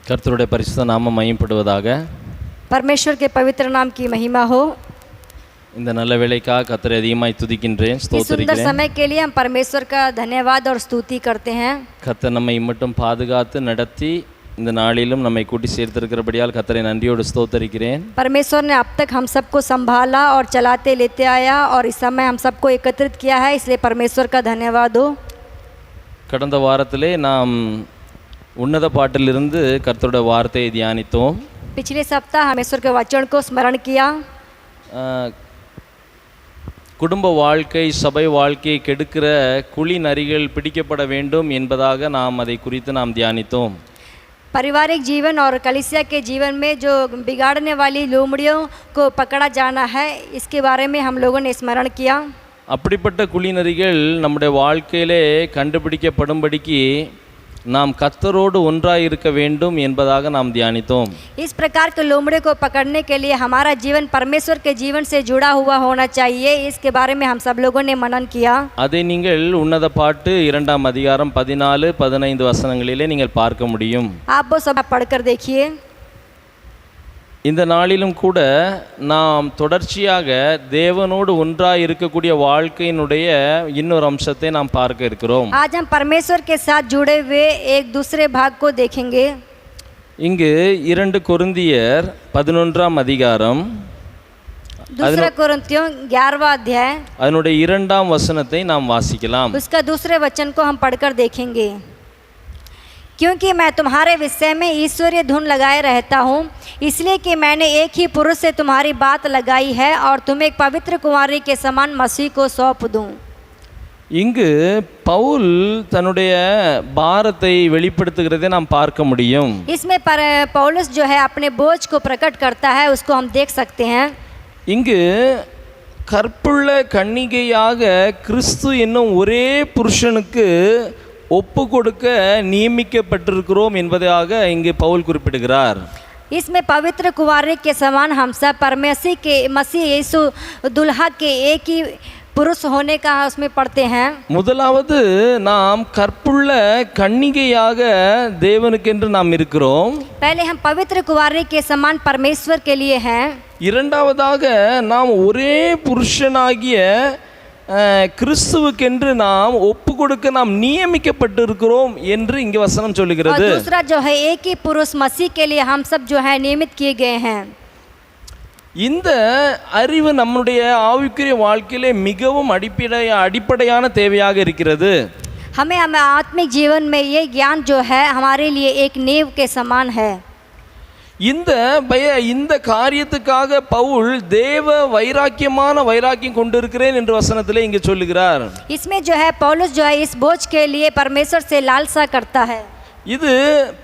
கர்த்தருடைய பரிசுத்த நாமம் மகிமைப்படுவதாக. परमेश्वर के पवित्र नाम की महिमा हो। இந்த நல்ல வேளைக்காக கர்த்தரை அதிகமாய் துதிக்கின்றேன், इस सुंदर ஸ்தோத்திரிக்கிறேன். समय के लिए हम परमेश्वर का धन्यवाद और स्तुति करते हैं। கர்த்தர் நம்மை மட்டும் பாதுகாத்து நடத்தி இந்த நாளிலும் நம்மை கூட்டி சேர்த்திருக்கிறபடியால் கர்த்தரை நன்றியோடு ஸ்தோத்திரிக்கிறேன். परमेश्वर ने अब तक हम सबको संभाला और चलाते लेते आया और इस समय हम सबको एकत्रित किया है, इसलिए परमेश्वर का धन्यवाद हो। கடந்த வாரத்திலே நாம் உன்னத பாட்டிலிருந்து கர்த்தருடைய வார்த்தையை தியானித்தோம். पिछले सप्ताह परमेश्वर के वचन को स्मरण किया। குடும்ப வாழ்க்கை சபை வாழ்க்கையை கெடுக்கிற குழி நரிகள் பிடிக்கப்பட வேண்டும் என்பதாக நாம் அதை குறித்து நாம் தியானித்தோம். पारिवारिक जीवन और कलीसिया के जीवन में जो बिगाड़ने वाली लोमड़ियों को पकड़ा जाना है, इसके बारे में हम लोगों ने स्मरण किया। அப்படிப்பட்ட குழி நரிகள் நம்முடைய வாழ்க்கையிலே கண்டுபிடிக்கப்படும்படிக்கு நாம் கர்த்தரோடு ஒன்றாய் இருக்க வேண்டும் என்பதாக நாம் தியானித்தோம். इस प्रकार के लोमड़े को पकड़ने के लिए हमारा जीवन परमेश्वर के जीवन से जुड़ा हुआ होना चाहिए, इसके बारे में हम सब लोगों ने मनन किया। அதை நீங்கள் உன்னத பாட்டு 2ஆம் அதிகாரம் 14-15 வசனங்களிலே நீங்கள் பார்க்க முடியும். आप वो सब पढ़कर देखिए। இந்த நாளிலும் கூட நாம் தொடர்ச்சியாக தேவனோடு ஒன்றாய் இருக்கக்கூடிய வாழ்க்கையினுடைய இன்னொரு அம்சத்தை நாம் பார்க்க இருக்கிறோம். आज हम परमेश्वर के साथ जुड़े हुए एक दूसरे भाग को देखेंगे। இங்கு 2 கொரிந்தியர் 11ஆம் அதிகாரம் दूसरा कुरिन्थियों 11वां अध्याय அதனுடைய 2ஆம் வசனத்தை நாம் வாசிக்கலாம். उसका दूसरे वचन को हम पढ़कर देखेंगे। क्योंकि मैं तुम्हारे विषय में ईश्वरीय धुन लगाए रहता हूँ, इसलिए कि मैंने एक ही पुरुष से तुम्हारी बात लगाई है और तुम्हें एक पवित्र कुंवारी के समान मसीह को सौंप दूँ। இங்கு பவுல் தன்னுடைய பாரத்தை வெளிப்படுத்துகிறதை நாம் பார்க்க முடியும். इसमें पौलुस जो है अपने बोझ को प्रकट करता है, उसको हम देख सकते हैं। இங்கு கற்புள்ள கன்னிகையாக கிறிஸ்து என்னும் ஒரே புருஷனுக்கு ஒப்பு கொடுக்க நியமிக்கப்பட்டிருக்கிறோம் என்பதாக இங்கு பவுல் குறிப்பிடுகிறார். इसमें पवित्र कुंवारी के समान हम सब मसीह यीशु दुल्हा के एक ही पुरुष होने का उसमें पढ़ते हैं। முதலாவது நாம் கற்புள்ள கன்னிகையாக தேவனுக்கென்று நாம் இருக்கிறோம். पहले हम पवित्र कुंवारी के समान परमेश्वर के लिए हैं। இரண்டாவதாக நாம் ஒரே புருஷனாகிய கிறிஸ்துவுக்கென்று நாம் ஒப்பு கொடுக்க நாம் நியமிக்கப்பட்டிருக்கிறோம் என்று இங்கே வசனம் சொல்லுகிறது. और दूसरा जो है एक ही पुरुष मसीह के लिए हम सब जो है नियमित किए गए हैं। இந்த அறிவு நம்முடைய ஆவிக்குரிய வாழ்க்கையிலே மிகவும் அடிப்படையான தேவையாக இருக்கிறது. हमें आत्मिक जीवन में ये ज्ञान जो है हमारे लिए एक नींव के समान है। இந்த காரியத்துக்காக பவுல் தேவ வைராக்கியம் கொண்டிருக்கிறேன் என்று வசனத்திலே இங்கே சொல்லுகிறார். इसमें जो है पौलुस जो है इस बोझ के लिए परमेश्वर से लालसा करता है। இது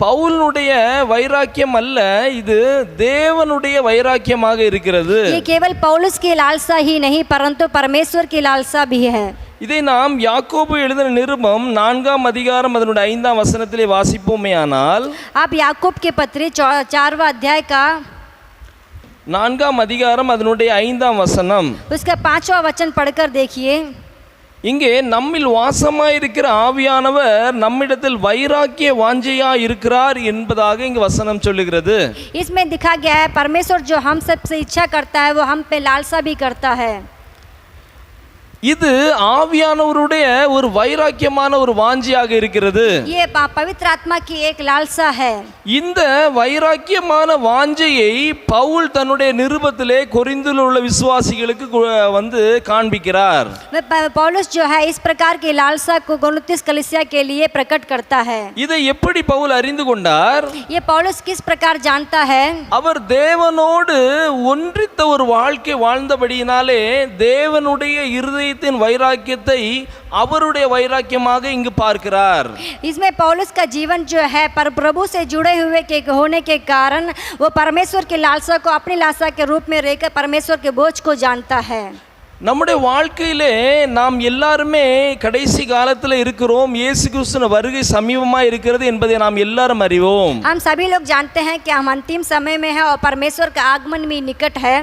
பவுலுடைய வைராக்கியம் அல்ல, இது தேவனுடைய வைராக்கியமாக இருக்கிறது. ये केवल पौलुस की लालसा ही नहीं परंतु परमेश्वर की लालसा भी है। இதை நாம் யாக்கோபு எழுதின நிருபம் 4ஆம் அதிகாரம் அதனுடைய 5ஆம் வசனத்திலே வாசிப்போமேயானால், आप याकूब के पत्री 4वां अध्याय का 4ஆம் அதிகாரம் அதனுடைய 5ஆம் வசனம், उसका 5वां वचन पढ़कर देखिए। இங்கே நம்மில் வாசமாயிருக்கிற ஆவியானவர் நம்மிடத்தில் வைராக்கிய வாஞ்சையா இருக்கிறார் என்பதாக இங்கு வசனம் சொல்லுகிறது. इसमें दिखा गया है परमेश्वर जो हम सबसे इच्छा करता है वो हम पे लालसा भी करता है। இது ஆவியானவருடைய ஒரு வைராக்கியமான ஒரு வாஞ்சியாக இருக்கிறது. ये पवित्र आत्मा की एक लालसा है। இந்த வைராக்கியமான வாஞ்சையை பவுல் தன்னுடைய நிருபத்திலே கொரிந்தில் உள்ள விசுவாசிகளுக்கு வந்து காண்பிக்கிறார். पौलुस जो है इस प्रकार की लालसा को कोरिन्थियस कलीसिया के लिए प्रकट करता है। இதை எப்படி பவுல் அறிந்து கொண்டார்? ये पौलुस किस प्रकार जानता है? அவர் தேவனோடு ஒன்றித்த ஒரு வாழ்க்கை வாழ்ந்தபடியினாலே தேவனுடைய இருதய வைராக்கியத்தை அவருடைய வைராக்கியமாக இங்கு பார்க்கிறார். इसमें पौलुस का जीवन जो है पर प्रभु से जुड़े हुए के होने के कारण वो परमेश्वर की लालसा को अपनी लालसा के रूप में रहकर परमेश्वर के बोझ को जानता है। நம்முடைய வாழ்க்கையிலே நாம் எல்லாருமே கடைசி காலத்தில் இருக்கிறோம். இயேசு கிறிஸ்துவின் வருகை சமீபமாக இருக்கிறது என்பதை நாம் எல்லாரும் அறிவோம். हम सभी लोग जानते हैं कि हम अंतिम समय में है और परमेश्वर का आगमन भी निकट है।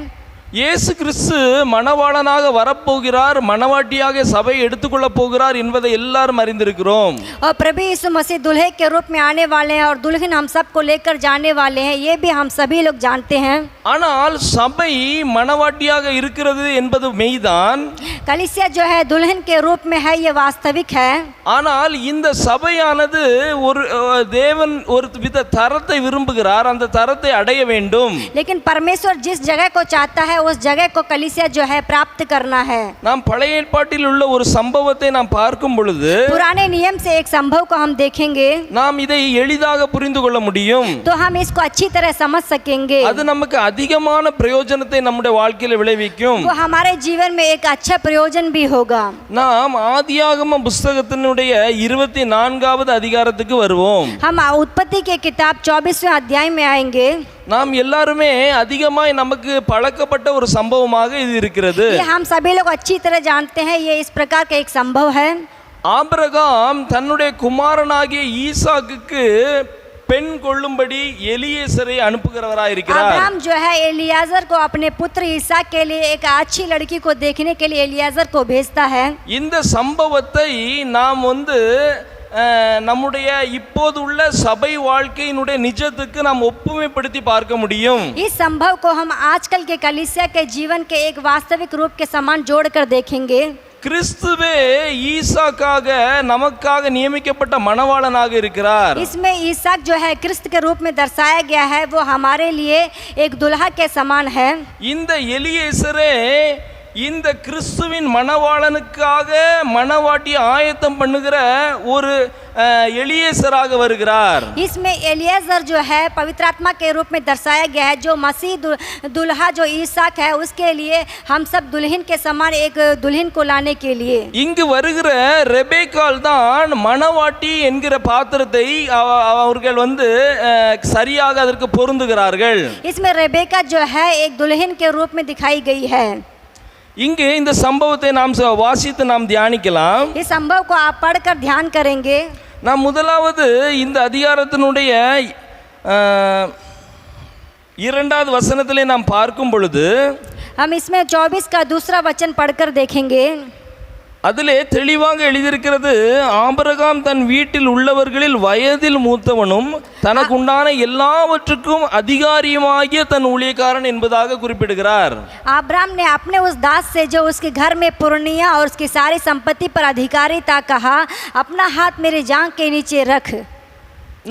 இயேசு கிறிஸ்து மணவாளனாக வரப்போகிறார், மணவாட்டியாக சபை எடுத்துக்கொள்ளப் போகிறார் என்பதை எல்லாரும் அறிந்திருக்கிறோம். और प्रभु यीशु मसीह दुल्हे के रूप में आने वाले हैं और दुल्हन हम सबको लेकर जाने वाले हैं, ये भी हम सभी लोग जानते हैं. ஆனால் சபை மணவாட்டியாக இருக்கிறது என்பது மெய்தான். कलीसिया जो है दुल्हन के रूप में है, ये वास्तविक है. ஆனால் இந்த சபையானது ஒரு தேவன் ஒரு வித தரத்தை விரும்புகிறார், அந்த தரத்தை அடைய வேண்டும். लेकिन परमेश्वर जिस जगह को चाहता है उस जगह को कलीसिया जो है प्राप्त करना है. நாம் பழைய ஏற்பாட்டில் உள்ள ஒரு சம்பவத்தை நாம் பார்க்கும் பொழுது पुराने नियम से एक संभव को हम देखेंगे நாம் இதை எளிதாக புரிந்து கொள்ள முடியும். तो हम इसको अच्छी तरह समझ सकेंगे. அது நமக்கு அதிகமான பிரயோஜனத்தை நம்முடைய வாழ்க்கையில் விளைவிக்கும். वो हमारे जीवन में एक अच्छा प्रयोजन भी होगा. நாம் ஆதியாகம புஸ்தகத்தினுடைய 24வது அதிகாரத்துக்கு வருவோம். हम उत्पत्ति के किताब 24वें अध्याय में आएंगे. நாம் எல்லாருமே அதிகமாய் நமக்கு பழக்கப்பட்ட ஒரு சம்பவமாக இது இருக்கிறது. ये हम सभी लोग अच्छी तरह जानते हैं, ये इस प्रकार का एक संभव है. ஆபிரகாம் தன்னுடைய குமாரனாகிய ஈசாக்குக்கு பெண் கொள்ளும்படி எலியேசரை அனுப்புகிறவராய் இருக்கிறார். अब्राहम जो है एलियाजर को अपने पुत्र ईसाक के लिए एक अच्छी लड़की को देखने के लिए एलियाजर को भेजता है. இந்த சம்பவத்தை நாம் நம்முடைய இப்போது உள்ள சபை வாழ்க்கையினுடைய நிஜத்துக்கு நாம் ஒப்புமைப்படுத்தி பார்க்க முடியும். इस संभव को हम आजकल के कलीसिया के जीवन के एक वास्तविक रूप के समान जोड़कर देखेंगे. கிறிஸ்துவே ஈசாக்காக நமக்காக நியமிக்கப்பட்ட மணவாளனாக இருக்கிறார். इसमें ईसाक जो है क्रिस्त के रूप में दर्शाया गया है, वो हमारे लिए एक दुल्हा के समान है. இந்த எலியேசரே இந்த கிறிஸ்துவின் மணவாளனுக்காக மணவாட்டி ஆயத்தம் பண்ணுகிற ஒரு எலியேசராக வருகிறார். इसमें एलियाजर जो है पवित्र आत्मा के रूप में दर्शाया गया है, जो मसीह दुल्हा जो ईसाक है उसके लिए हम सब दुल्हन के समान एक दुल्हन को लाने के लिए. இங்கு வருகிற ரெபேக்காள் தான் மணவாட்டி என்கிற பாத்திரத்தை அவர்கள் சரியாக அதற்கு பொருந்துகிறார்கள். इसमें रेबेका जो है एक दुल्हन के रूप में दिखाई गई है. இங்கு இந்த சம்பவத்தை நாம் வாசித்து நாம் தியானிக்கலாம். इस संभव को आप पढ़कर ध्यान करेंगे. நாம் முதலாவது இந்த அதிகாரத்தினுடைய 2வது வசனத்திலே நாம் பார்க்கும் பொழுது हम इसमें 24 का दूसरा वचन पढ़कर देखेंगे. அதிலே தெளிவாக எழுதியிருக்கிறது, ஆபிரகாம் தன் வீட்டில் உள்ளவர்களில் வயதில் மூத்தவனும் தனக்கு உண்டான எல்லாவற்றுக்கும் அதிகாரியுமாகிய தன் ஊழியக்காரன் என்பதாக குறிப்பிடுகிறார். अब्राहम ने अपने उस दास से जो उसके घर में पुरनिया और उसकी सारी संपत्ति पर अधिकारी था कहा, अपना हाथ मेरे जांघ के नीचे रख.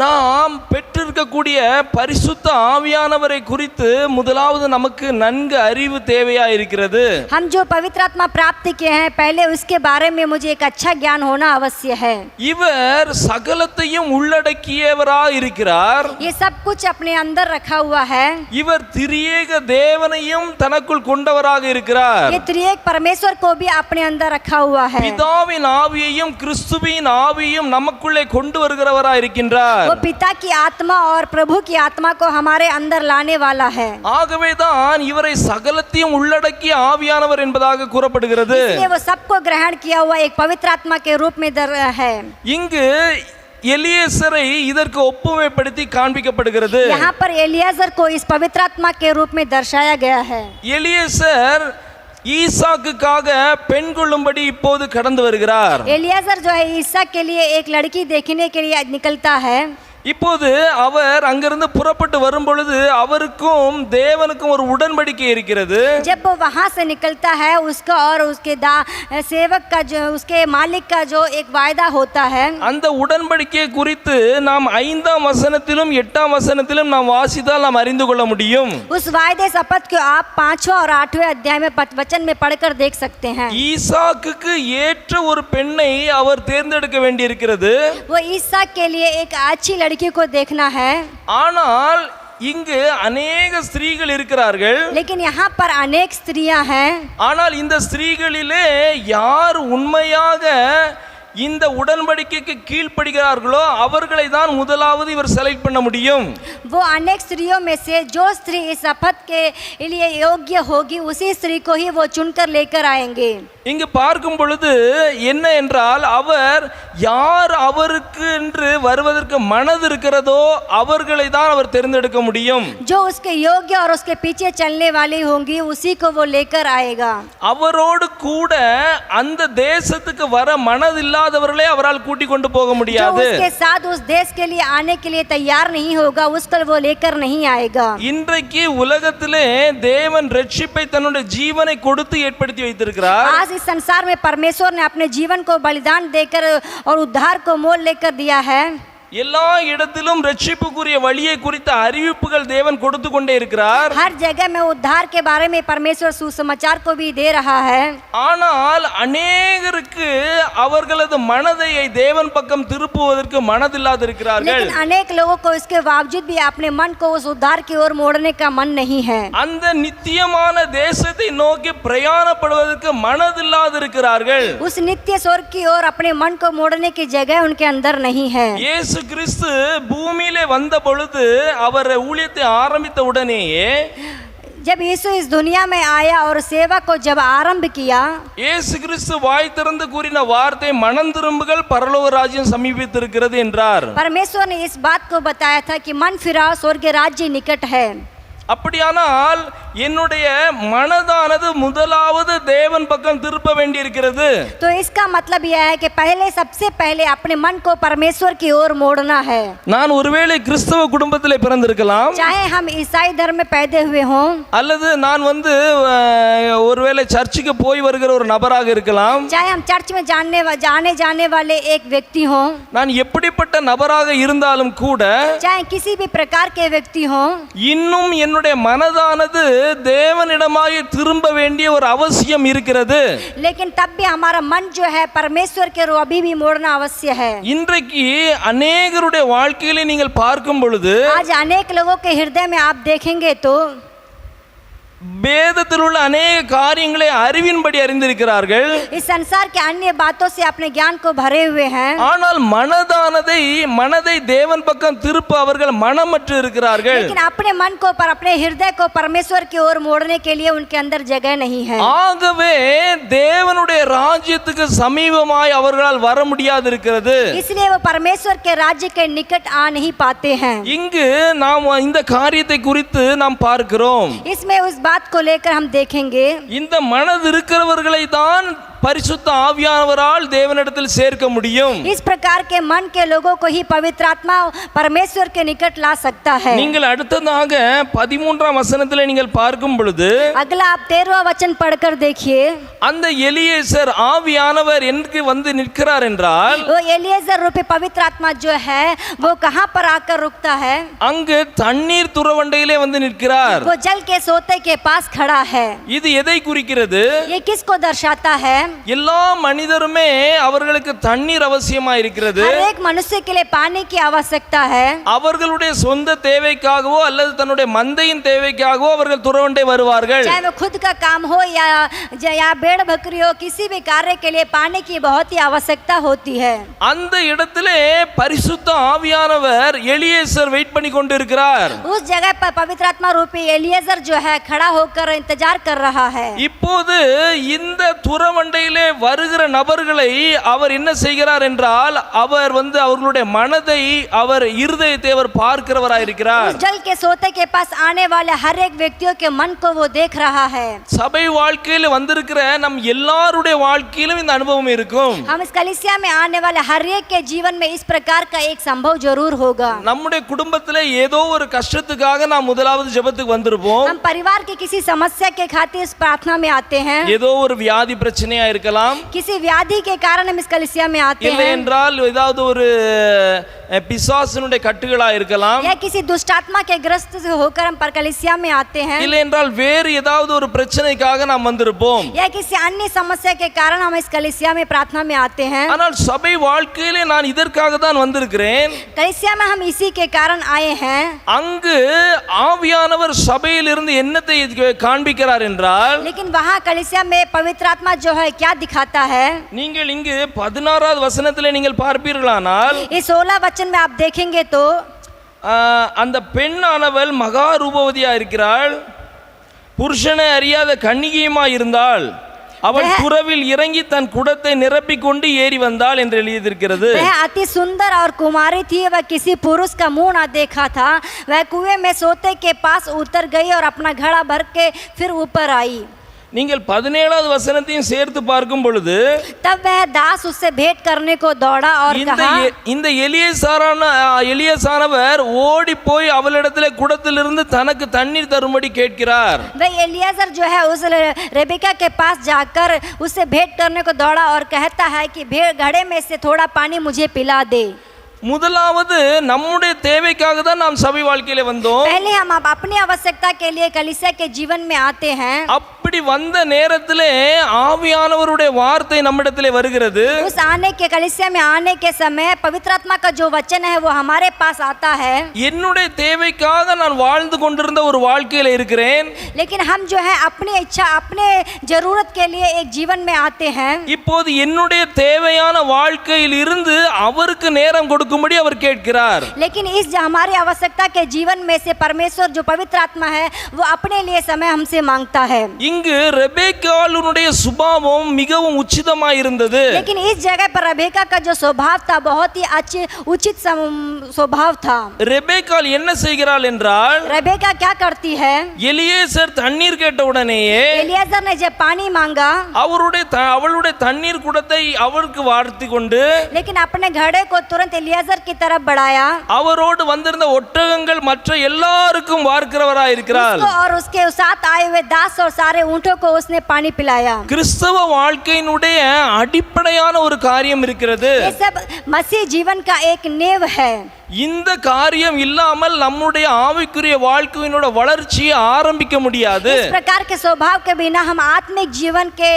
நாம் பெற்றிருக்கக்கூடிய பரிசுத்த ஆவியானவரை குறித்து முதலாவது நமக்கு நன்கு அறிவு தேவையா இருக்கிறது. हम जो पवित्र आत्मा प्राप्त किए हैं पहले उसके बारे में मुझे एक अच्छा ज्ञान होना अवश्य है. இவர் சகலத்தையும் உள்ளடக்கியவராய் இருக்கிறார். ये सब कुछ अपने अंदर रखा हुआ है. இவர் திரியேக தேவனையும் தனக்குள் கொண்டவராக இருக்கிறார். ये त्रिएक परमेश्वर को भी अपने अंदर रखा हुआ है. பிதாவின் ஆவியையும் கிறிஸ்துவின் ஆவியையும் நமக்குள்ளே கொண்டு வருகிறவராய் இருக்கின்றார். वो पिता की आत्मा और प्रभु की आत्मा को हमारे अंदर लाने वाला है. ஆகவேதான் இவரை சகலத்தையும் உள்ளடக்கிய ஆவியானவர் என்பதாக கூறப்படுகிறது. इसलिए वो सबको ग्रहण किया हुआ एक पवित्र आत्मा के रूप में है. இங்கு எலியேசரை இதற்கு ஒப்புமைப்படுத்தி காண்பிக்கப்படுகிறது. यहाँ पर एलियाजर को इस पवित्र आत्मा के रूप में दर्शाया गया है. எலியேசர் ஈசாக்குக்காக பெண் கொள்ளும்படி இப்போது கடந்து வருகிறார். एलियाजर जो है ईसा के लिए एक लड़की देखने के लिए निकलता है. இப்போது அவர் அங்கிருந்து புறப்பட்டு வரும் பொழுது அவருக்கும் தேவனுக்கும் ஒரு உடன்படிக்கை இருக்கிறது. जब वो वहाँ से निकलता है उसका और उसके सेवक का जो उसके मालिक का जो एक वायदा होता है. அந்த உடன்படிக்கை குறித்து நாம் 5ஆம் வசனத்திலும் 8ஆம் வசனத்திலும் நாம் வாசித்தால் நாம் அறிந்து கொள்ள முடியும். उस वायदे शपथ को आप 5वें और 8वें अध्याय में वचन में पढ़कर देख सकते हैं. ஈசாக்குக்கு ஏற்ற ஒரு பெண்ணை அவர் தேர்ந்தெடுக்க வேண்டியிருக்கிறது. वो ईसा के लिए एक अच्छी लड़की को देखना है. ஆனால் இங்கு अनेक ஸ்திரீகள் இருக்கிறார்கள். लेकिन यहाँ पर अनेक स्त्रियां हैं. ஆனால் இந்த ஸ்திரீகளிலே யார் உண்மையாக இந்த உடன்படிக்கைக்கு கீழ்ப்படுகிறார்களோ அவர்களை தான் முதலாவது இவர் செலக்ட் பண்ண முடியும். वो अनेक स्त्रियों में से जो स्त्री इस शपथ के लिए योग्य होगी उसी स्त्री को ही वो चुनकर लेकर आएंगे. இங்கு பார்க்கும் பொழுது என்ன என்றால் அவர் யார் அவருக்கு என்று வருவதற்கு மனது இருக்கிறதோ அவர்களை தான் அவர் தேர்ந்தெடுக்க முடியும். जो उसके योग्य और उसके पीछे चलने वाली होंगी उसी को वो लेकर आएगा. அவரோடு கூட அந்த தேசத்துக்கு வர மனதில்லாதவர்களே அவரால் கூட்டிக் கொண்டு போக जो முடியாது. उसके साथ उस देश के लिए आने के लिए तैयार नहीं होगा उसको वो लेकर नहीं आएगा. இன்றைக்கு உலகத்திலே தேவன் ரட்சிப்பை தன்னுடைய ஜீவனை கொடுத்து ஏற்படுத்தி வைத்திருக்கிறார். आज इस संसार में परमेश्वर ने अपने जीवन को बलिदान देकर और उद्धार को मोल लेकर दिया है. எல்லா இடத்திலும் ரட்சிப்புக்குரிய வழியை குறித்த அறிவிப்புகள் தேவன் கொடுத்து கொண்டே இருக்கிறார். हर जगह में उद्धार के बारे में परमेश्वर सुसमाचार को भी दे रहा है. ஆனால் அநேகருக்கு அவர்களது மனதை தேவன் பக்கம் திருப்புவதற்கு மனதில்லாது இருக்கிறார்கள். लेकिन अनेक लोगों को इसके बावजूद भी अपने मन को उस उद्धार की ओर मोड़ने का मन नहीं है. அந்த நித்தியமான தேசத்தை நோக்கி பிரயாணப்படுவதற்கு மனதில்லாது இருக்கிறார்கள். उस नित्य स्वर्ग की ओर अपने मन को मोड़ने की जगह उनके अंदर नहीं है. இயேசு கிறிஸ்து பூமியிலே வந்த பொழுது அவர் ஊழியத்தை ஆரம்பித்த உடனேயே जब यीशु इस दुनिया में आया और सेवा को जब आरंभ किया இயேசு கிறிஸ்து வாய் திறந்து கூறின வார்த்தை மனம் திரும்புங்கள் பரலோக ராஜ்யம் சமீபித்திருக்கிறது என்றார். परमेश्वर ने इस बात को बताया था कि मन फिराओ स्वर्ग राज्य निकट है. அப்படியானால் என்னுடைய மனதானது முதலாவது தேவன் பக்கம் திருப்ப வேண்டியிருக்கிறது. तो इसका मतलब यह है कि पहले सबसे पहले अपने मन को परमेश्वर की ओर मोड़ना है. நான் ஒருவேளை கிறிஸ்தவ குடும்பத்திலே பிறந்திருக்கலாம், चाहे हम ईसाई धर्म में पैदा हुए हों அல்லது நான் ஒருவேளை சர்ச்சுக்கு போய் வருகிற ஒரு நபராக இருக்கலாம், चाहे हम चर्च में आने जाने वाले एक व्यक्ति हों நான் எப்படிப்பட்ட நபராக இருந்தாலும் கூட चाहे किसी भी प्रकार के व्यक्ति हों இன்னும் என்னுடைய மனதானது தேவனிடமாய் திரும்ப வேண்டிய ஒரு அவசியம் இருக்கிறது. लेकिन तब भी हमारा मन जो है परमेश्वर के ओर अभी भी मोड़ना अवश्य है. இன்றைக்கு அநேகருடைய வாழ்க்கையிலே நீங்கள் பார்க்கும் பொழுது आज अनेक लोगों के हृदय में आप देखेंगे तो வேதத்தில் உள்ள अनेक காரியங்களை அறிவின்படி அறிந்திருக்கிறார்கள். इस संसार के अन्य बातों से अपने ज्ञान को भरे हुए हैं. ஆனால் மனதை தேவன் பக்கம் திருப்ப அவர்கள் மனமற்று இருக்கிறார்கள். लेकिन अपने मन को पर अपने हृदय को परमेश्वर की ओर मोड़ने के लिए उनके अंदर जगह नहीं है. ஆகவே தேவனுடைய ராஜ்யத்துக்கு சமீபமாய் அவர்களால் வர முடியாது இருக்கிறது. इसलिए वो परमेश्वर के राज्य के निकट आ नहीं पाते हैं. இங்கு நாம் இந்த காரியத்தை குறித்து நாம் பார்க்கிறோம். इसमें उस बात को लेकर हम देखेंगे இந்த மனது இருக்கிறவர்களை தான் பரிசுத்த ஆவியானவரால் தேவனிடத்தில் சேர்க்க முடியும். इस प्रकार के मन के लोगों को ही पवित्र आत्मा परमेश्वर के निकट ला सकता है. நீங்கள் அடுத்ததாக 13ஆம் வசனத்திலே நீங்கள் பார்க்கும் பொழுது अगला आप 13वां वचन पढ़कर देखिए. அந்த எலியேசர் ஆவியானவர் எங்கே வந்து நிற்கிறார் என்றால் वो एलिएजर रूपी पवित्र आत्मा जो है वो कहाँ पर आकर रुकता है? அங்கு தண்ணீர் துறவண்டையிலே வந்து நிற்கிறார். वो जल के सोते के पास खड़ा है. இது எதை குறிக்கிறது? ये किसको दर्शाता है? எல்லா மனிதருமே அவர்களுக்கு தண்ணீர் அவசியமா இருக்கிறது. हर एक मनुष्य के लिए पानी की आवश्यकता है. அவர்களுடைய சொந்த தேவைக்காகவோ அல்லது தன்னுடைய மந்தையின் தேவைக்காகவோ அவர்கள் துறவண்டை வருவார்கள். चाहे वो खुद का काम हो या भेड़ बकरी हो, किसी भी कार्य के लिए पानी की बहुत ही आवश्यकता होती है. அந்த இடத்திலே பரிசுத்த ஆவியானவர் எலியேசர் வெயிட் பண்ணி கொண்டு இருக்கிறார். उस जगह पर पवित्र आत्मा रूपी एलिएजर जो है खड़ा होकर इंतजार कर रहा है. இப்போது இந்த துறவண்டையிலே வருகிற நபர்களை அவர் என்ன செய்கிறார் என்றால் அவர் அவர்களுடைய மனதை அவர் இருதயத்தை அவர் பார்க்கிறவராய் இருக்கிறார். जल के सोते के पास आने वाले हर एक व्यक्तियों के मन को वो देख रहा है. சபை வாழ்க்கையில வந்திருக்கிற நம் எல்லாருடைய வாழ்க்கையிலும் இந்த அனுபவம் இருக்கும். हम इस कलीसिया में आने वाले हर एक के जीवन में इस प्रकार का एक संभव जरूर होगा. நம்முடைய குடும்பத்திலே ஏதோ ஒரு கஷ்டத்துக்காக நாம் முதலாவது ஜெபத்துக்கு வந்திருப்போம். हम परिवार की किसी समस्या के खातिर इस प्रार्थना में आते हैं. ஏதோ ஒரு வியாதி பிரச்சனையா இருக்கலாம், किसी व्याधि के कारण हम इस कलीसिया में आते இல்லை हैं, என்றால் ஏதாவது ஒரு பிசாசினுடைய கட்டுகளா இருக்கலாம், या किसी दुष्टात्मा के ग्रस्त से होकर हम पर कलीसिया में आते हैं, இல்லை என்றால் வேறு ஏதாவது ஒரு பிரச்சனைக்காக நாம் வந்திருப்போம். या किसी अन्य समस्या के कारण हम इस कलीसिया में प्रार्थना में आते हैं. ஆனால் சபை வாழ்க்கையிலே நான் இதற்காக தான் வந்திருக்கிறேன். कलीसिया में हम इसी के कारण आए हैं. அங்கு ஆவியானவர் சபையிலிருந்து என்னத்தை காண்பிக்கிறார் என்றால் लेकिन वहाँ कलीसिया में पवित्र आत्मा जो है क्या दिखाता है। நீங்கள் இங்கு 16வது வசனத்திலே நீங்கள் பார்ப்பீர்களானால் इस 16 वचन में आप देखेंगे तो அந்த பெண்ணானவள் மகா ரூபவதியா இருக்கிறாள், புருஷனை அறியாத கன்னிகையுமா இருந்தாள், அவள் துறவில் இறங்கி தன் குடத்தை நிரப்பிக் கொண்டு ஏறி வந்தாள் என்று எழுதியிருக்கிறது. वह अति सुंदर और कुमारी थी, वह किसी पुरुष का मुंह न देखा था, वह कुएं में सोते के पास उतर गई और अपना घड़ा भर के फिर ऊपर आई। நீங்கள் 17வது வசனத்தையும் சேர்த்து பார்க்கும் பொழுது तब वह दास उससे भेंट करने को दौड़ा और कहा, இந்த எலியாசானவர் ஓடி போய் அவளிடத்திலே குடத்திலிருந்து தனக்கு தண்ணீர் தரும்படி கேட்கிறார். वह एलियाजर जो है उस रेबेका के पास जाकर उससे भेंट करने को दौड़ा और कहता है कि घड़े में से थोड़ा पानी मुझे पिला दे। முதலாவது நம்முடைய தேவைக்காக தான் நாம் சபை வாழ்க்கையில வந்தோம். पहले हम अपनी आवश्यकता के लिए कलीसिया के जीवन में आते हैं। அப்படி வந்த நேரத்திலே ஆவியானவருடைய வார்த்தை நம்மிடத்திலே வருகிறது. उस आने के कलीसिया में आने के समय पवित्र आत्मा का जो वचन है वो हमारे पास आता है। என்னுடைய தேவைக்காக நான் வாழ்ந்து கொண்டிருந்த ஒரு வாழ்க்கையில இருக்கிறேன். लेकिन हम जो है अपनी इच्छा अपने जरूरत के लिए एक जीवन में आते हैं। இப்போது என்னுடைய தேவையான வாழ்க்கையில் இருந்து அவருக்கு நேரம் கொடுக்கும்படி அவர் கேட்கிறார். लेकिन इस हमारी आवश्यकता के जीवन में से परमेश्वर जो पवित्र आत्मा है वो अपने लिए समय हमसे मांगता है। இங்கு ரெபெக்காளுடைய சுபாவம் மிகவும் உச்சிதமாய் இருந்தது. लेकिन इस जगह पर रेबेका का जो स्वभाव था बहुत ही उचित स्वभाव था। ரெபெக்காள் என்ன செய்கிறாள் என்றால், रेबेका क्या करती है, எலியேசர் தண்ணீர் கேட்ட உடனேயே एलियाजर ने जब पानी मांगा அவளுடைய தண்ணீர் குடத்தை அவருக்கு வார்த்தி கொண்டு लेकिन अपने घड़े को तुरंत एलियाजर की तरफ बढ़ाया। அவரோடு வந்திருந்த ஒட்டகங்கள் மற்ற எல்லாருக்கும் வார்க்கிறவராய் இருக்கிறார் और उसके साथ आए हुए दास और सारे ऊंटों को उसने पानी पिलाया। கிறிஸ்தவ வாழ்க்கையினுடைய அடிப்படையான ஒரு காரியம் இருக்கிறது. ये सब मसीह जीवन का एक नींव है। இந்த காரியம் இல்லாமல் நம்முடைய ஆவிக்குரிய வாழ்க்கையினோட வளர்ச்சியை ஆரம்பிக்க முடியாது. इस प्रकार के स्वभाव के बिना हम आत्मिक जीवन के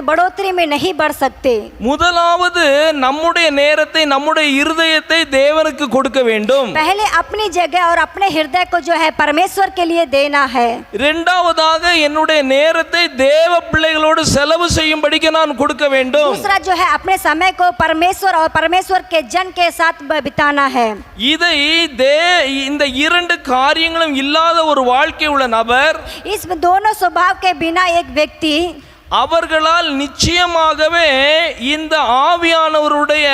बढ़ोतरी में नहीं बढ़ सकते। முதலாவது நம்முடைய நேரத்தை நம்முடைய இருதயத்தை தேவனுக்கு கொடுக்க வேண்டும். पहले अपनी जगह और अपने हृदय को जो है परमेश्वर के लिए देना है। இரண்டாவதாக என்னுடைய நேரத்தை தேவ பிள்ளைகளோடு செலவு செய்யும்படிக்கு நான் கொடுக்க வேண்டும். दूसरा जो है अपने समय को परमेश्वर और परमेश्वर के जन के साथ बिताना है। இதை இந்த இரண்டு காரியங்களும் இல்லாத ஒரு வாழ்க்கை உள்ள நபர், इस दोनों स्वभाव के बिना एक व्यक्ति அவர்களால் நிச்சயமாகவே இந்த ஆவியானவருடைய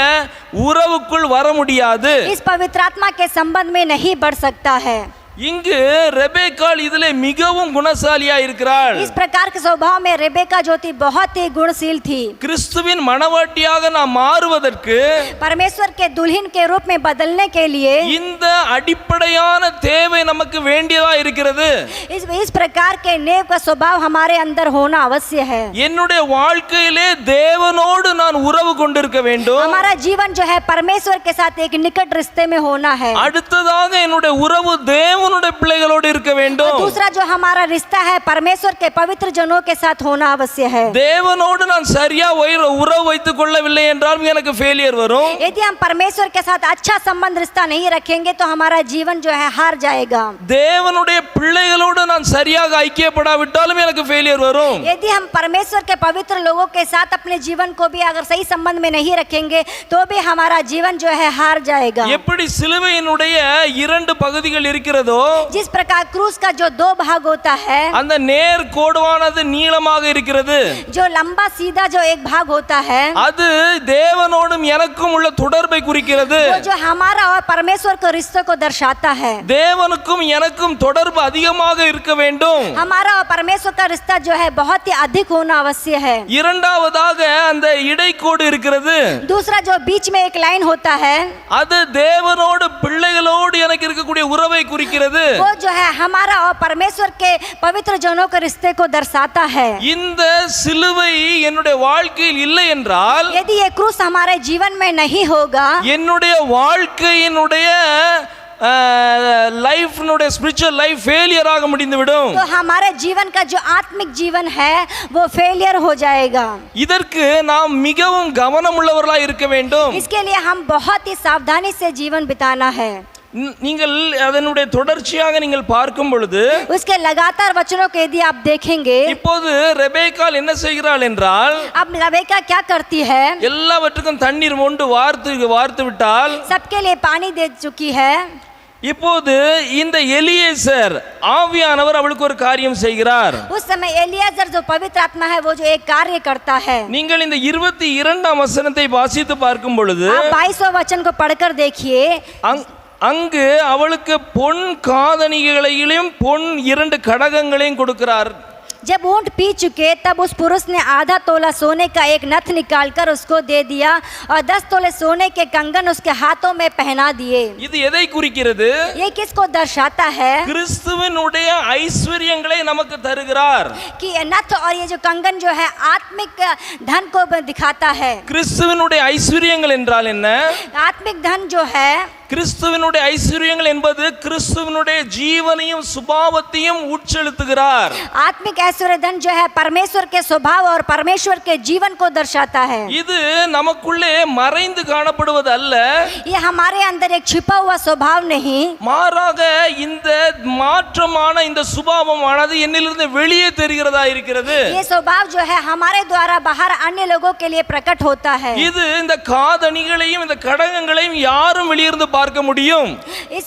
உறவுக்குள் வர முடியாது. इस पवित्र आत्मा के संबंध में नहीं बढ़ सकता है। இங்கு ரெபெக்காள் இதிலே மிகவும் குணசாலியா இருக்கிறாள். इस प्रकार के स्वभाव में रेबेका जो थी बहुत ही गुणशील थी। கிறிஸ்துவின் மணவாட்டியாக நாம் மாறுவதற்கு परमेश्वर के दुल्हन के रूप में बदलने के लिए இந்த அடிப்படையான தேவை நமக்கு வேண்டியதா இருக்கிறது. इस प्रकार के नेव का स्वभाव हमारे अंदर होना अवश्य है। என்னுடைய வாழ்க்கையிலே தேவனோடு நான் உறவு கொண்டிருக்க வேண்டும். हमारा जीवन जो है परमेश्वर के साथ एक निकट रिश्ते में होना है। அடுத்ததாக என்னுடைய உறவு தேவனுடைய பிள்ளைகளோடு இருக்க வேண்டும். दूसरा जो हमारा रिश्ता है परमेश्वर के पवित्र जनों के साथ होना अवश्य है। தேவனோடு நான் சரியா உறவு வைத்துக் கொள்ளவில்லை என்றால் எனக்கு ஃபெயிலியர் வரும். यदि हम परमेश्वर के साथ अच्छा संबंध रिश्ता नहीं रखेंगे तो हमारा जीवन जो है हार जाएगा। தேவனுடைய பிள்ளைகளோடு நான் சரியாக ஐக்கியப்படாவிட்டாலும் எனக்கு ஃபெயிலியர் வரும். यदि हम परमेश्वर के पवित्र लोगों के साथ अपने जीवन को भी अगर सही संबंध में नहीं रखेंगे तो भी हमारा जीवन जो है हार जाएगा। எப்படி சிலுவையினுடைய இரண்டு பகுதிகள் இருக்கிறதோ, जिस प्रकार क्रूस का जो दो भाग होता है, அந்த நேர் கோடுவானது நீளமாக இருக்கிறது, जो लंबा सीधा जो एक भाग होता है, அது தேவனோடும் எனக்கும் உள்ள தொடர்பை குறிக்கிறது. वो जो हमारा और परमेश्वर के रिश्ते को दर्शाता है। தேவனுக்கும் எனக்கும் தொடர்பு அதிகமாக இருக்க வேண்டும். हमारा और परमेश्वर का रिश्ता जो है बहुत ही अधिक होना अवश्य है। இரண்டாவதாக அந்த இடைக்கோடு இருக்கிறது. दूसरा जो बीच में एक लाइन होता है, அது தேவனோடு பிள்ளைகளோடு எனக்கு இருக்கக்கூடிய உறவை குறிக்கிறது. वो जो है हमारा और परमेश्वर के पवित्र जनों के रिश्ते को दर्शाता है। இந்த சிலுவை என்னுடைய வாழ்க்கையில் இல்லை என்றால், यदि ये क्रूस हमारे जीवन में नहीं होगा, என்னுடைய வாழ்க்கையினுடைய லைஃப்னுடைய ஸ்பிரிச்சுவல் லைஃப் ஃபெயிலியர் ஆக முடிந்துவிடும். तो हमारे जीवन का जो आत्मिक जीवन है वो फेलियर हो जाएगा। இதற்கு நாம் மிகவும் கவனமுள்ளவர்களாய் இருக்க வேண்டும். इसके लिए हम बहुत ही सावधानी से जीवन बिताना है। நீங்கள் அதனுடைய தொடர்ச்சியாக நீங்கள் பார்க்கும் பொழுது उसके लगातार वचनों को यदि आप देखेंगे, இப்போது ரெபேக்காள் என்ன செய்கிறாள் என்றால் अब रेबेका क्या करती है, எல்லாவற்றுக்கும் தண்ணீர் மொண்டு வார்த்து விட்டால் सबके लिए पानी दे चुकी है। இப்போது இந்த எலியேசர் ஆவியானவர் அவளுக்கு ஒரு காரியம் செய்கிறார். उस समय एलियाजर जो पवित्र आत्मा है वो जो एक कार्य करता है। நீங்கள் இந்த 22ஆம் வசனத்தை வாசித்து பார்க்கும் பொழுது आप 22वें वचन को पढ़कर देखिए, அங்கு அவளுக்கு பொன் காதணிகளையும் பொன் 2 கடகங்களையும் கொடுக்கிறார். जब ऊंट पी चुके तब उस पुरुष ने आधा तोला सोने का एक नथ निकालकर उसको दे दिया और 10 तोले सोने के कंगन उसके हाथों में पहना दिए। இது எதை குறிக்கிறது? ये किसको दर्शाता है? கிறிஸ்துவினுடைய ஐஸ்வரியங்களை நமக்கு தருகிறார். कि ये नथ और ये जो कंगन जो है आत्मिक धन को दिखाता है। கிறிஸ்துவினுடைய ஐஸ்வரியங்கள் என்றால் என்ன? आत्मिक धन जो है, கிறிஸ்துவினுடைய ஐஸ்வரியங்கள் என்பது கிறிஸ்துவினுடைய ஜீவனையும் சுபாவத்தையும் உட்செலுத்துகிறார். आत्मिक ऐश्वर्य धन जो है परमेश्वर के स्वभाव और परमेश्वर के जीवन को दर्शाता है। இது நமக்குள்ளே மறைந்து காணப்படுவது அல்ல, ये हमारे अंदर एक छिपा हुआ स्वभाव नहीं, மாறாக இந்த மாற்றமான இந்த சுபாவமானது என்னிலிருந்து வெளியே தெரிகிறதா இருக்கிறது. ये स्वभाव जो है हमारे द्वारा बाहर अन्य लोगों के लिए प्रकट होता है। இது இந்த காதணிகளையும் இந்த கடகங்களையும் யாரும் வெளியிருந்து பார்க்க முடியும். इस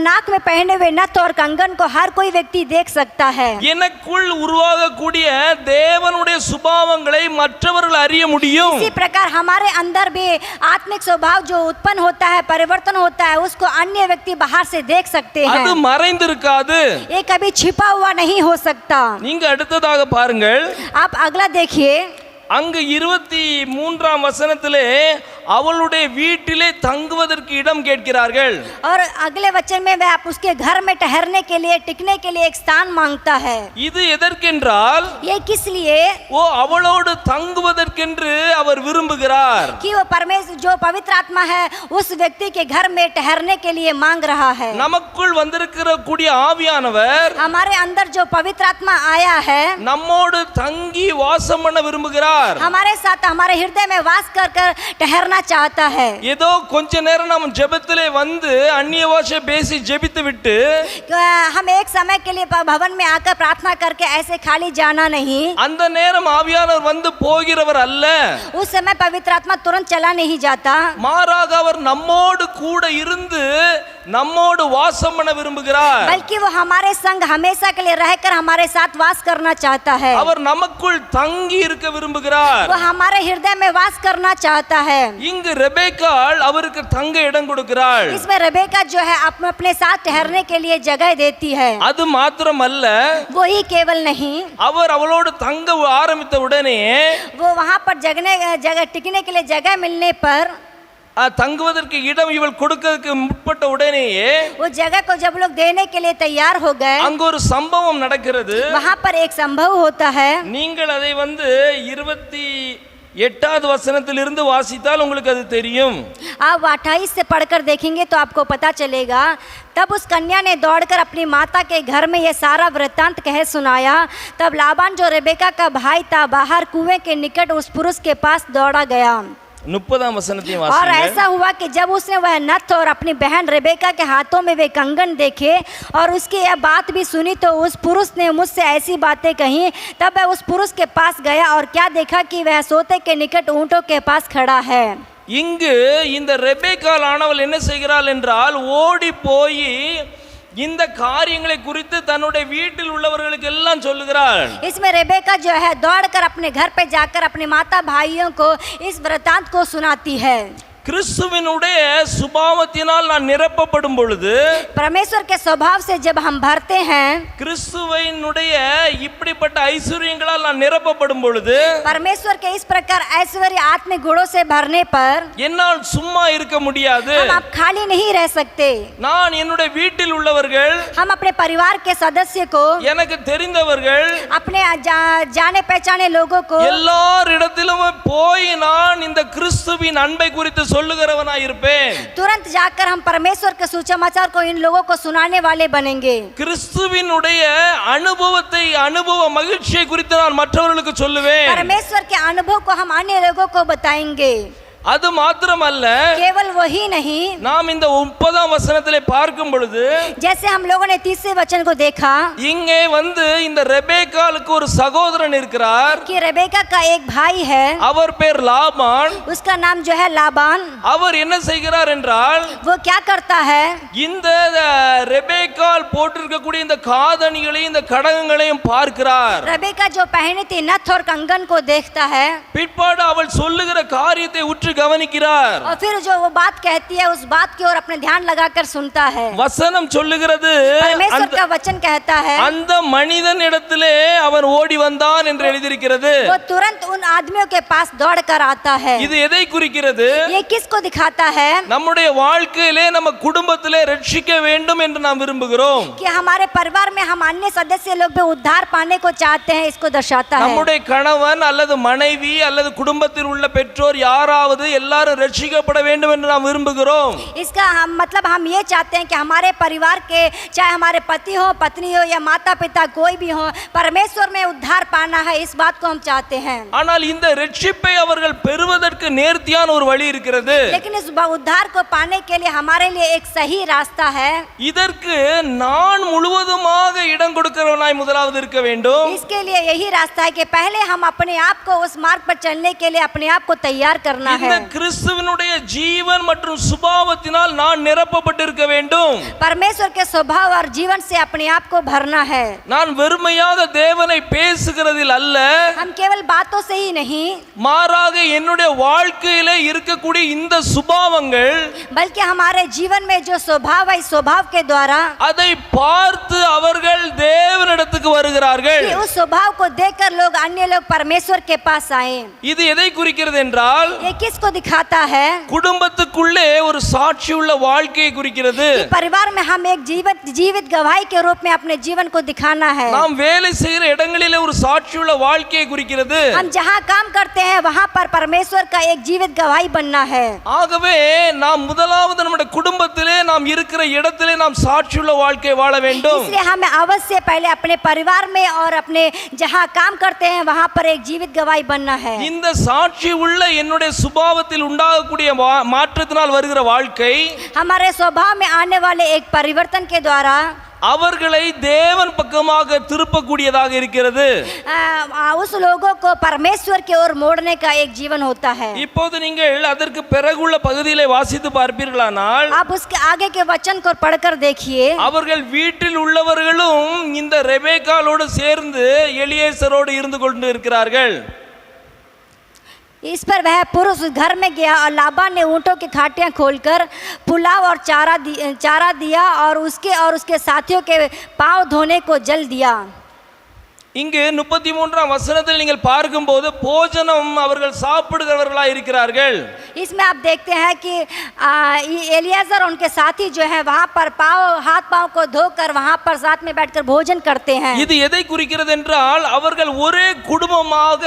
नाक में पहने हुए नथ और कंगन को हर कोई व्यक्ति देख सकता है। எனக்குள் உருவாகக்கூடிய தேவனுடைய சுபாவங்களை மற்றவர்கள் அறிய முடியும். इसी प्रकार हमारे अंदर भी आत्मिक स्वभाव जो उत्पन्न होता है, परिवर्तन होता है, उसको अन्य व्यक्ति बाहर से देख सकते அது हैं। மறைந்திருக்காது. ये कभी छिपा हुआ नहीं हो सकता। நீங்க அடுத்ததாக பாருங்கள், आप अगला देखिए, அங்கு 23ஆம் வசனத்திலே அவளுடைய வீட்டிலே தங்குவதற்கு இடம் கேட்கிறார்கள். और अगले वचन में वह आप उसके घर में ठहरने के लिए, टिकने के लिए एक स्थान मांगता है। இது எதற்கென்றால் ये किस लिए? ஓ அவளோடு தங்குவதற்கென்று அவர் விரும்புகிறார். कि वो परमेश्वर जो पवित्र आत्मा है उस व्यक्ति के घर में ठहरने के लिए मांग रहा है। நமக்குள் வந்திருக்கிற கூடிய ஆவியானவர் हमारे अंदर जो पवित्र आत्मा आया है, நம்மோடு தங்கி வாசம் பண்ண விரும்புகிறார். हमारे साथ हमारे हृदय में वास कर कर ठहरना चाहता है। ஏதோ கொஞ்ச நேரம் நாம் ஜெபத்திலே வந்து அந்நிய பாஷை பேசி ஜெபித்து விட்டு हम एक समय के लिए भवन में आकर प्रार्थना करके ऐसे खाली जाना नहीं। அந்த நேரம் ஆவியானவர் வந்து போகிறவர் அல்ல, उस समय पवित्र आत्मा तुरंत चला नहीं जाता, மாறாக அவர் நம்மோடு கூட இருந்து நம்மோடு வாசம் பண்ண விரும்புகிறார். बल्कि वो हमारे संग हमेशा के लिए रहकर हमारे साथ वास करना चाहता है। அவர் நமக்குள் தங்கி இருக்க விரும்புகிறார். वो हमारे हृदय में वास करना चाहता है। இங்கு ரெபேக்காள் அவருக்கு தங்க இடம் கொடுக்கிறாள். इसमें रेबेका जो है अपने साथ ठहरने के लिए जगह देती है। அது மாத்திரமல்ல, वो ही केवल नहीं, அவர் அவளோடு தங்க ஆரம்பித்த உடனே वो वहाँ पर जगह टिकने के लिए जगह मिलने पर, தங்குவதற்கு இடம் இவள் கொடுக்கிறதுக்கு முற்பட்ட உடனேயே वो जगह को जब लोग देने के लिए तैयार हो गए, அங்க ஒரு சம்பவம் நடக்கிறது. वहाँ पर एक संभव होता है। நீங்கள் அதை 28வது வசனத்திலிருந்து வாசித்தால் உங்களுக்கு அது தெரியும். आप 28 से पढ़कर देखेंगे तो आपको पता चलेगा। तब उस कन्या ने दौड़कर अपनी माता के घर में यह सारा वृत्तांत कह सुनाया। तब लाबान जो रेबेका का भाई था बाहर कुएं के निकट उस पुरुष के पास दौड़ा गया। 30ஆம் வசனத்தையும் और வாசிங்க. ऐसा हुआ कि जब उसने वह नथ और अपनी बहन रेबेका के हाथों में वे कंगन देखे और उसकी यह बात भी सुनी, तो उस पुरुष ने मुझसे ऐसी बातें कही। तब वह उस पुरुष के पास गया और क्या देखा कि वह सोते के निकट ऊंटों के पास खड़ा है। இங்கு இந்த ரெபேக்காள் ஆனவள் என்ன செய்கிறாள் என்றால், ஓடி போய் இந்த காரியங்களை குறித்து தன்னுடைய வீட்டில் உள்ளவர்களுக்கு எல்லாம் சொல்லுகிறாள். इसमें रेबेका जो है दौड़कर अपने घर पे जाकर अपने माता भाइयों को इस वृत्तांत को सुनाती है। கிறிஸ்துவினுடைய சுபாவத்தினால் நான் நிரப்பப்படும் பொழுது, परमेश्वर के स्वभाव से जब हम भरते हैं, கிறிஸ்துவினுடைய இப்படிப்பட்ட ஐஸ்வரியங்களால் நான் நிரப்பப்படும் பொழுது, परमेश्वर के इस प्रकार ऐश्वर्य आत्मिक गुणों से भरने पर என்னால் சும்மா இருக்க முடியாது. हम आप खाली नहीं रह सकते। நான் என்னுடைய வீட்டில் உள்ளவர்கள், हम अपने परिवार के सदस्य को, எனக்கு தெரிந்தவர்கள் अपने जाने पहचाने लोगों को எல்லாரிடத்திலும் போய் நான் இந்த கிறிஸ்துவின் அன்பை குறித்து சொல்லுகிறவனாய் இருப்பேன். तुरंत जाकर हम परमेश्वर के सुसमाचार को इन लोगों को सुनाने वाले बनेंगे। கிறிஸ்துவினுடைய அனுபவ மகிழ்ச்சியை குறித்து நான் மற்றவர்களுக்கு சொல்லுவேன். परमेश्वर के अनुभव को हम अन्य लोगों को बताएंगे। அது மாத்திரமல்ல, केवल वही नहीं, நாம் இந்த 30ஆம் வசனத்திலே பார்க்கும் பொழுது जैसे हम लोगों ने 30वें वचन को देखा இங்கே இந்த ரெபேக்காளுக்கு ஒரு சகோதரன் இருக்கிறார். कि रेबेका का एक भाई है, அவர் பேர் லாபான். उसका नाम जो है लाबान। அவர் என்ன செய்கிறார் என்றால், वो क्या करता है, இந்த ரெபேக்காள் போட்டிருக்கக்கூடிய இந்த காதணிகளையும் இந்த கடகங்களையும் பார்க்கிறார். रेबेका जो पहनी थी नथ और कंगन को देखता है, பிற்பாடு அவள் சொல்லுகிற காரியத்தை உற்று கவனிக்கிறார். और फिर जो वो बात कहती है उस बात की ओर अपने ध्यान लगाकर सुनता है। வசனம் சொல்லுகிறது, परमेश्वर का वचन कहता है அந்த மனிதன் இடத்திலே அவன் ஓடி வந்தான் என்று எழுதியிருக்கிறது. वो तुरंत उन आदमियों के पास दौड़ कर आता है। இது எதை குறிக்கிறது? ये किसको दिखाता है, நம்முடைய வாழ்க்கையிலே நம்ம குடும்பத்திலே ரட்சிக்க வேண்டும் என்று நாம் விரும்புகிறோம். कि हमारे परिवार में हम अन्य सदस्य लोग भी उद्धार पाने को चाहते हैं, इसको दर्शाता है। நம்முடைய கணவன் அல்லது மனைவி அல்லது குடும்பத்தில் உள்ள பெற்றோர் யாராவது எல்லாரும் ரட்சிக்கப்பட வேண்டும் என்று நாம் விரும்புகிறோம். इसका मतलब हम ये चाहते हैं कि हमारे परिवार के, चाहे हमारे पति हो, पत्नी हो या माता पिता कोई भी हो, परमेश्वर में उद्धार पाना है, इस बात को हम चाहते हैं। ஆனால் இந்த ரட்சிப்பை அவர்கள் பெறுவதற்கு நேர்த்தியான ஒரு வழி இருக்கிறது. लेकिन इस उद्धार को पाने के लिए हमारे लिए एक सही रास्ता है। இதற்கு நான் முழுவதுமாக இடம் கொடுக்கிறவனாய் முதலாவது இருக்க வேண்டும். इसके लिए यही रास्ता है कि पहले हम अपने आप को उस मार्ग पर चलने के लिए अपने आप को तैयार करना है। இந்த கிறிஸ்துவினுடைய ஜீவன் மற்றும் சுபாவத்தினால் நான் நிரப்பப்பட்டிருக்க வேண்டும். परमेश्वर के स्वभाव और जीवन से अपने आप को भरना है। நான் வெறுமையாக தேவனை பேசுகிறதில் அல்ல, हम केवल बातों से ही नहीं, மாறாக என்னுடைய வாழ்க்கையிலே இருக்கக்கூடிய இந்த சுபாவங்கள் बल्कि हमारे जीवन में जो स्वभाव है, इस स्वभाव के द्वारा அதை பார்த்து அவர்கள் தேவனிடத்துக்கு வருகிறார்கள். कि उस स्वभाव को देखकर लोग, अन्य लोग परमेश्वर के पास आए। இது எதை குறிக்கிறது என்றால், ये किसको दिखाता है, குடும்பத்துக்குள்ளே ஒரு சாட்சியுள்ள வாழ்க்கையை குறிக்கிறது. कि परिवार में हम एक जीवित गवाही के रूप में अपने जीवन को दिखाना है। நாம் வேலை செய்கிற இடங்களிலே ஒரு சாட்சியுள்ள வாழ்க்கையை குறிக்கிறது. हम जहाँ काम करते हैं वहाँ पर परमेश्वर का एक जीवित गवाही बनना है। ஆகவே நாம் முதலாவது நம்முடைய குடும்பத்திலே நாம் இருக்கிற இடத்திலே நாம் சாட்சியுள்ள வாழ்க்கை வாழ வேண்டும். इसलिए हमें अवश्य पहले अपने परिवार में और अपने जहाँ काम करते हैं वहाँ पर एक जीवित गवाही बनना है। இந்த சாட்சி உள்ள என்னுடைய சுபாவத்தில் உண்டாகக்கூடிய மாற்றத்தினால் வருகிற வாழ்க்கை हमारे स्वभाव में आने वाले एक परिवर्तन के द्वारा அவர்களை தேவன் பக்கமாக திருப்பக்கூடியதாக இருக்கிறது. उस लोगों को परमेश्वर की ओर मोड़ने का एक जीवन होता है। இப்போது நீங்கள் அதற்கு பிறகுள்ள பகுதியிலே வாசித்து பார்ப்பீர்களானால், आप उसके आगे के वचन को पढ़कर देखिए। அவர்கள் வீட்டில் உள்ளவர்களும் இந்த ரெபேக்காளோடு சேர்ந்து எலியேசரோடு இருந்து கொண்டு இருக்கிறார்கள். इस पर वह पुरुष घर में गया और लाबान ने ऊँटों की खाटियाँ खोलकर पुलाव और चारा दिया और उसके साथियों के पाँव धोने को जल दिया। இங்கு 33ஆம் வசனத்தில் நீங்கள் பார்க்கும்போது போஜனம் அவர்கள் சாப்பிடுகிறவர்களாக இருக்கிறார்கள். इसमें आप देखते हैं कि एलियाजर और उनके साथी जो है वहाँ पर हाथ पाँव को धोकर वहाँ पर साथ में बैठकर भोजन करते हैं। இது எதை குறிக்கிறது என்றால், அவர்கள் ஒரே குடும்பமாக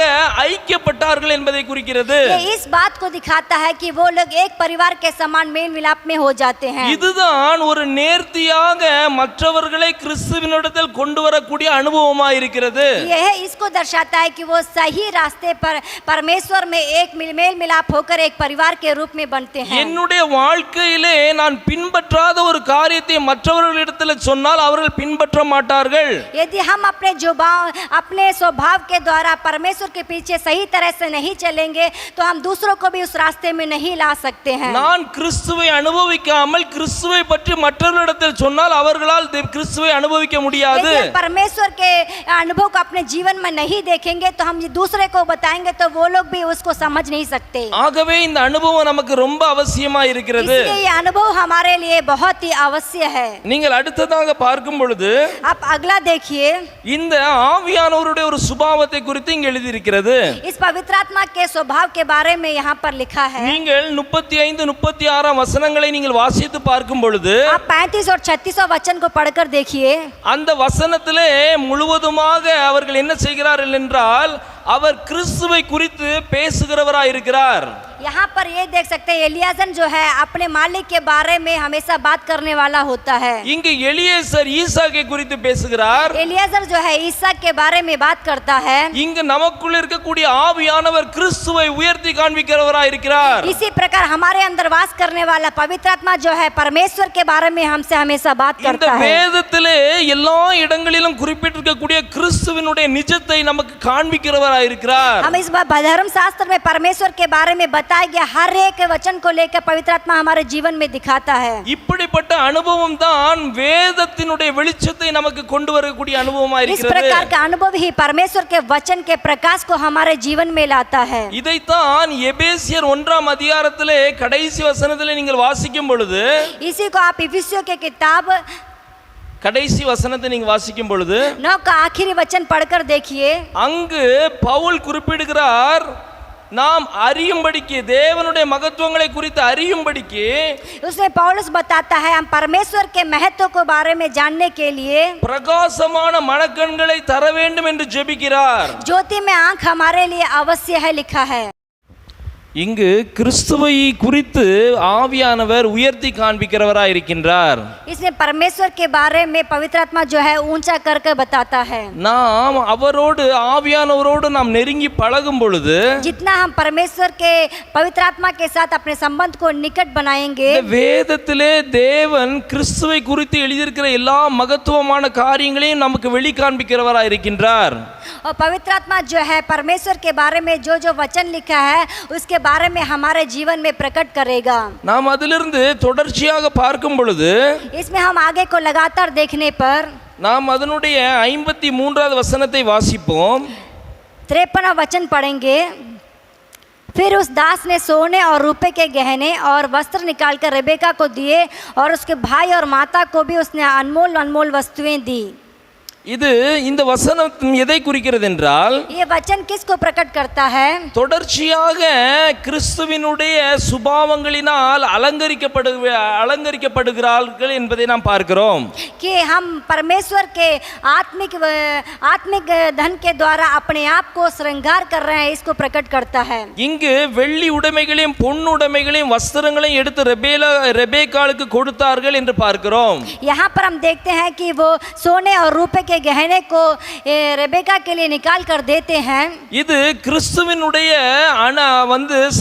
ஐக்கியப்பட்டார்கள் என்பதை குறிக்கிறது. ये इस बात को दिखाता है कि वो लोग एक परिवार के समान मेल मिलाप में हो जाते हैं। இதுதான் ஒரு நேர்த்தியாக மற்றவர்களை கிறிஸ்துவினிடத்தில் கொண்டு வரக்கூடிய அனுபவமாக இருக்கிறது. यह इसको दर्शाता है कि वो सही रास्ते पर परमेश्वर में एक मेल मिलाप होकर एक परिवार के रूप में बनते हैं। என்னுடைய வாழ்க்கையிலே நான் பின்பற்றாத ஒரு காரியத்தை மற்றவர்களிடத்தில் சொன்னால் அவர்கள் பின்பற்ற மாட்டார்கள். यदि हम अपने स्वभाव के द्वारा परमेश्वर के पीछे सही तरह से नहीं चलेंगे तो हम दूसरों को भी उस रास्ते में नहीं ला सकते हैं। நான் கிறிஸ்துவை அனுபவிக்காமல் கிறிஸ்துவை பற்றி மற்றவர்களிடத்தில் சொன்னால் அவர்களால் கிறிஸ்துவை அனுபவிக்க முடியாது. यदि परमेश्वर के अनुभव को अपने जीवन में नहीं देखेंगे तो हम दूसरे को बताएंगे तो वो लोग भी उसको समझ नहीं सकते। ஆகவே இந்த அனுபவம் நமக்கு ரொம்ப அவசியமா இருக்கிறது. इसलिए ये अनुभव हमारे लिए बहुत ही आवश्यक है। நீங்கள் அடுத்ததாக பார்க்கும் பொழுது आप अगला देखिए। இந்த ஆவியானவருடைய ஒரு சுபாவத்தை குறித்து இங்கே எழுதி இருக்கிறது. इस पवित्र आत्मा के स्वभाव के बारे में यहाँ पर लिखा है। நீங்கள் 35 36ஆம் வசனங்களை நீங்கள் வாசித்து பார்க்கும் பொழுது आप 35 और 36 वचन को पढ़कर देखिए। அந்த வசனத்திலே முழுவதுமாக அவர்கள் என்ன செய்கிறார்கள் என்றால், அவர் கிறிஸ்துவை குறித்து பேசுகிறவராய் இருக்கிறார். यहाँ पर ये देख सकते हैं एलियाजर जो है अपने मालिक के बारे में हमेशा बात करने वाला होता है. இங்கு எலியேசர் ஈசாக்கை குறித்து பேசுகிறார். एलियाजर जो है ईसा के बारे में बात करता है. இங்கு நமக்குள்ள இருக்கக்கூடிய ஆவியானவர் கிறிஸ்துவை உயர்த்தி காண்பிக்கிறவராய் இருக்கிறார். इसी प्रकार हमारे अंदर वास करने वाला पवित्र आत्मा जो है परमेश्वर के बारे में हमसे हमेशा बात இந்த करता है. வேதத்திலே எல்லா இடங்களிலும் குறிப்பிட்டிருக்கக்கூடிய கிறிஸ்துவினுடைய நிஜத்தை நமக்கு காண்பிக்கிறவராய் இருக்கிறார். हम इस बार धर्म शास्त्र में परमेश्वर के बारे में बताया गया हर एक वचन को लेकर पवित्र आत्मा हमारे जीवन में दिखाता है. இப்படிப்பட்ட அனுபவம் தான் வேதத்தினுடைய வெளிச்சத்தை நமக்கு கொண்டு வரக்கூடிய அனுபவமா इस இருக்கிறது. प्रकार का अनुभव ही परमेश्वर के वचन के प्रकाश को हमारे जीवन में लाता है. இதைத்தான் எபேசியர் 1ஆம் அதிகாரத்திலே கடைசி வசனத்திலே நீங்கள் வாசிக்கும் பொழுது, इसी को आप इफिसियों के किताब கடைசி வசனத்தை நீங்க வாசிக்கும் பொழுது 9 का आखिरी वचन पढ़कर देखिए. அங்கு பவுல் குறிப்பிடுகிறார், நாம் அறியும்படிக்கு தேவனுடைய மகத்துவங்களை குறித்து அறியும்படிக்கு उसमें पौलुस बताता है हम परमेश्वर के महत्व को बारे में जानने के लिए பிரகாசமான மனக்கண்களை தர வேண்டும் என்று ஜெபிக்கிறார். ज्योति में आंख हमारे लिए अवश्य है लिखा है. இங்கு கிறிஸ்துவை குறித்து ஆவியானவர் உயர்த்தி காண்பிக்கிறவராய் இருக்கின்றார். इसमें परमेश्वर के बारे में पवित्र आत्मा जो है ऊंचा करके बताता है. நாம் அவரோடு ஆவியானவரோடு நாம் நெருங்கி பழகும் பொழுது जितना हम परमेश्वर के पवित्र आत्मा के साथ अपने संबंध को निकट बनाएंगे, இந்த வேதத்திலே தேவன் கிறிஸ்துவை குறித்து எழுதியிருக்கிற எல்லா மகத்துவமான காரியங்களையும் நமக்கு வெளி காண்பிக்கிறவராய் இருக்கின்றார். और पवित्र आत्मा जो है परमेश्वर के बारे में जो जो वचन लिखा है उसके बारे में हमारे जीवन में प्रकट करेगा. நாம் அதிலிருந்து தொடர்ச்சியாக பார்க்கும் பொழுது इसमें हम आगे को लगातार देखने पर நாம் அதனுடைய 53வது வசனத்தை வாசிப்போம். 53वां वचन पढ़ेंगे. फिर उस दास ने सोने और रुपए के गहने और वस्त्र निकालकर रेबेका को दिए और उसके भाई और माता को भी उसने अनमोल अनमोल वस्तुएं दी. இது இந்த வசனம் எதை குறிக்கிறது என்றால், ये वचन किसको प्रकट करता है? தொடர்ச்சியாக கிறிஸ்துவினுடைய சுபாவங்களினால் அலங்கரிக்கப்படுகிறார்கள் என்பதை நாம் பார்க்கிறோம். कि हम परमेश्वर के आत्मिक धन के द्वारा अपने आप को श्रृंगार कर रहे हैं, इसको प्रकट करता है. இங்கு வெள்ளி உடைமைகளையும் பொன் உடைமைகளையும் வஸ்திரங்களையும் எடுத்து ரெபேக்காளுக்கு கொடுத்தார்கள் என்று பார்க்கிறோம். यहाँ पर हम देखते हैं कि वो सोने और रुपए के गहने को रेबेका के लिए निकाल कर देते हैं. இது கிறிஸ்துவினுடைய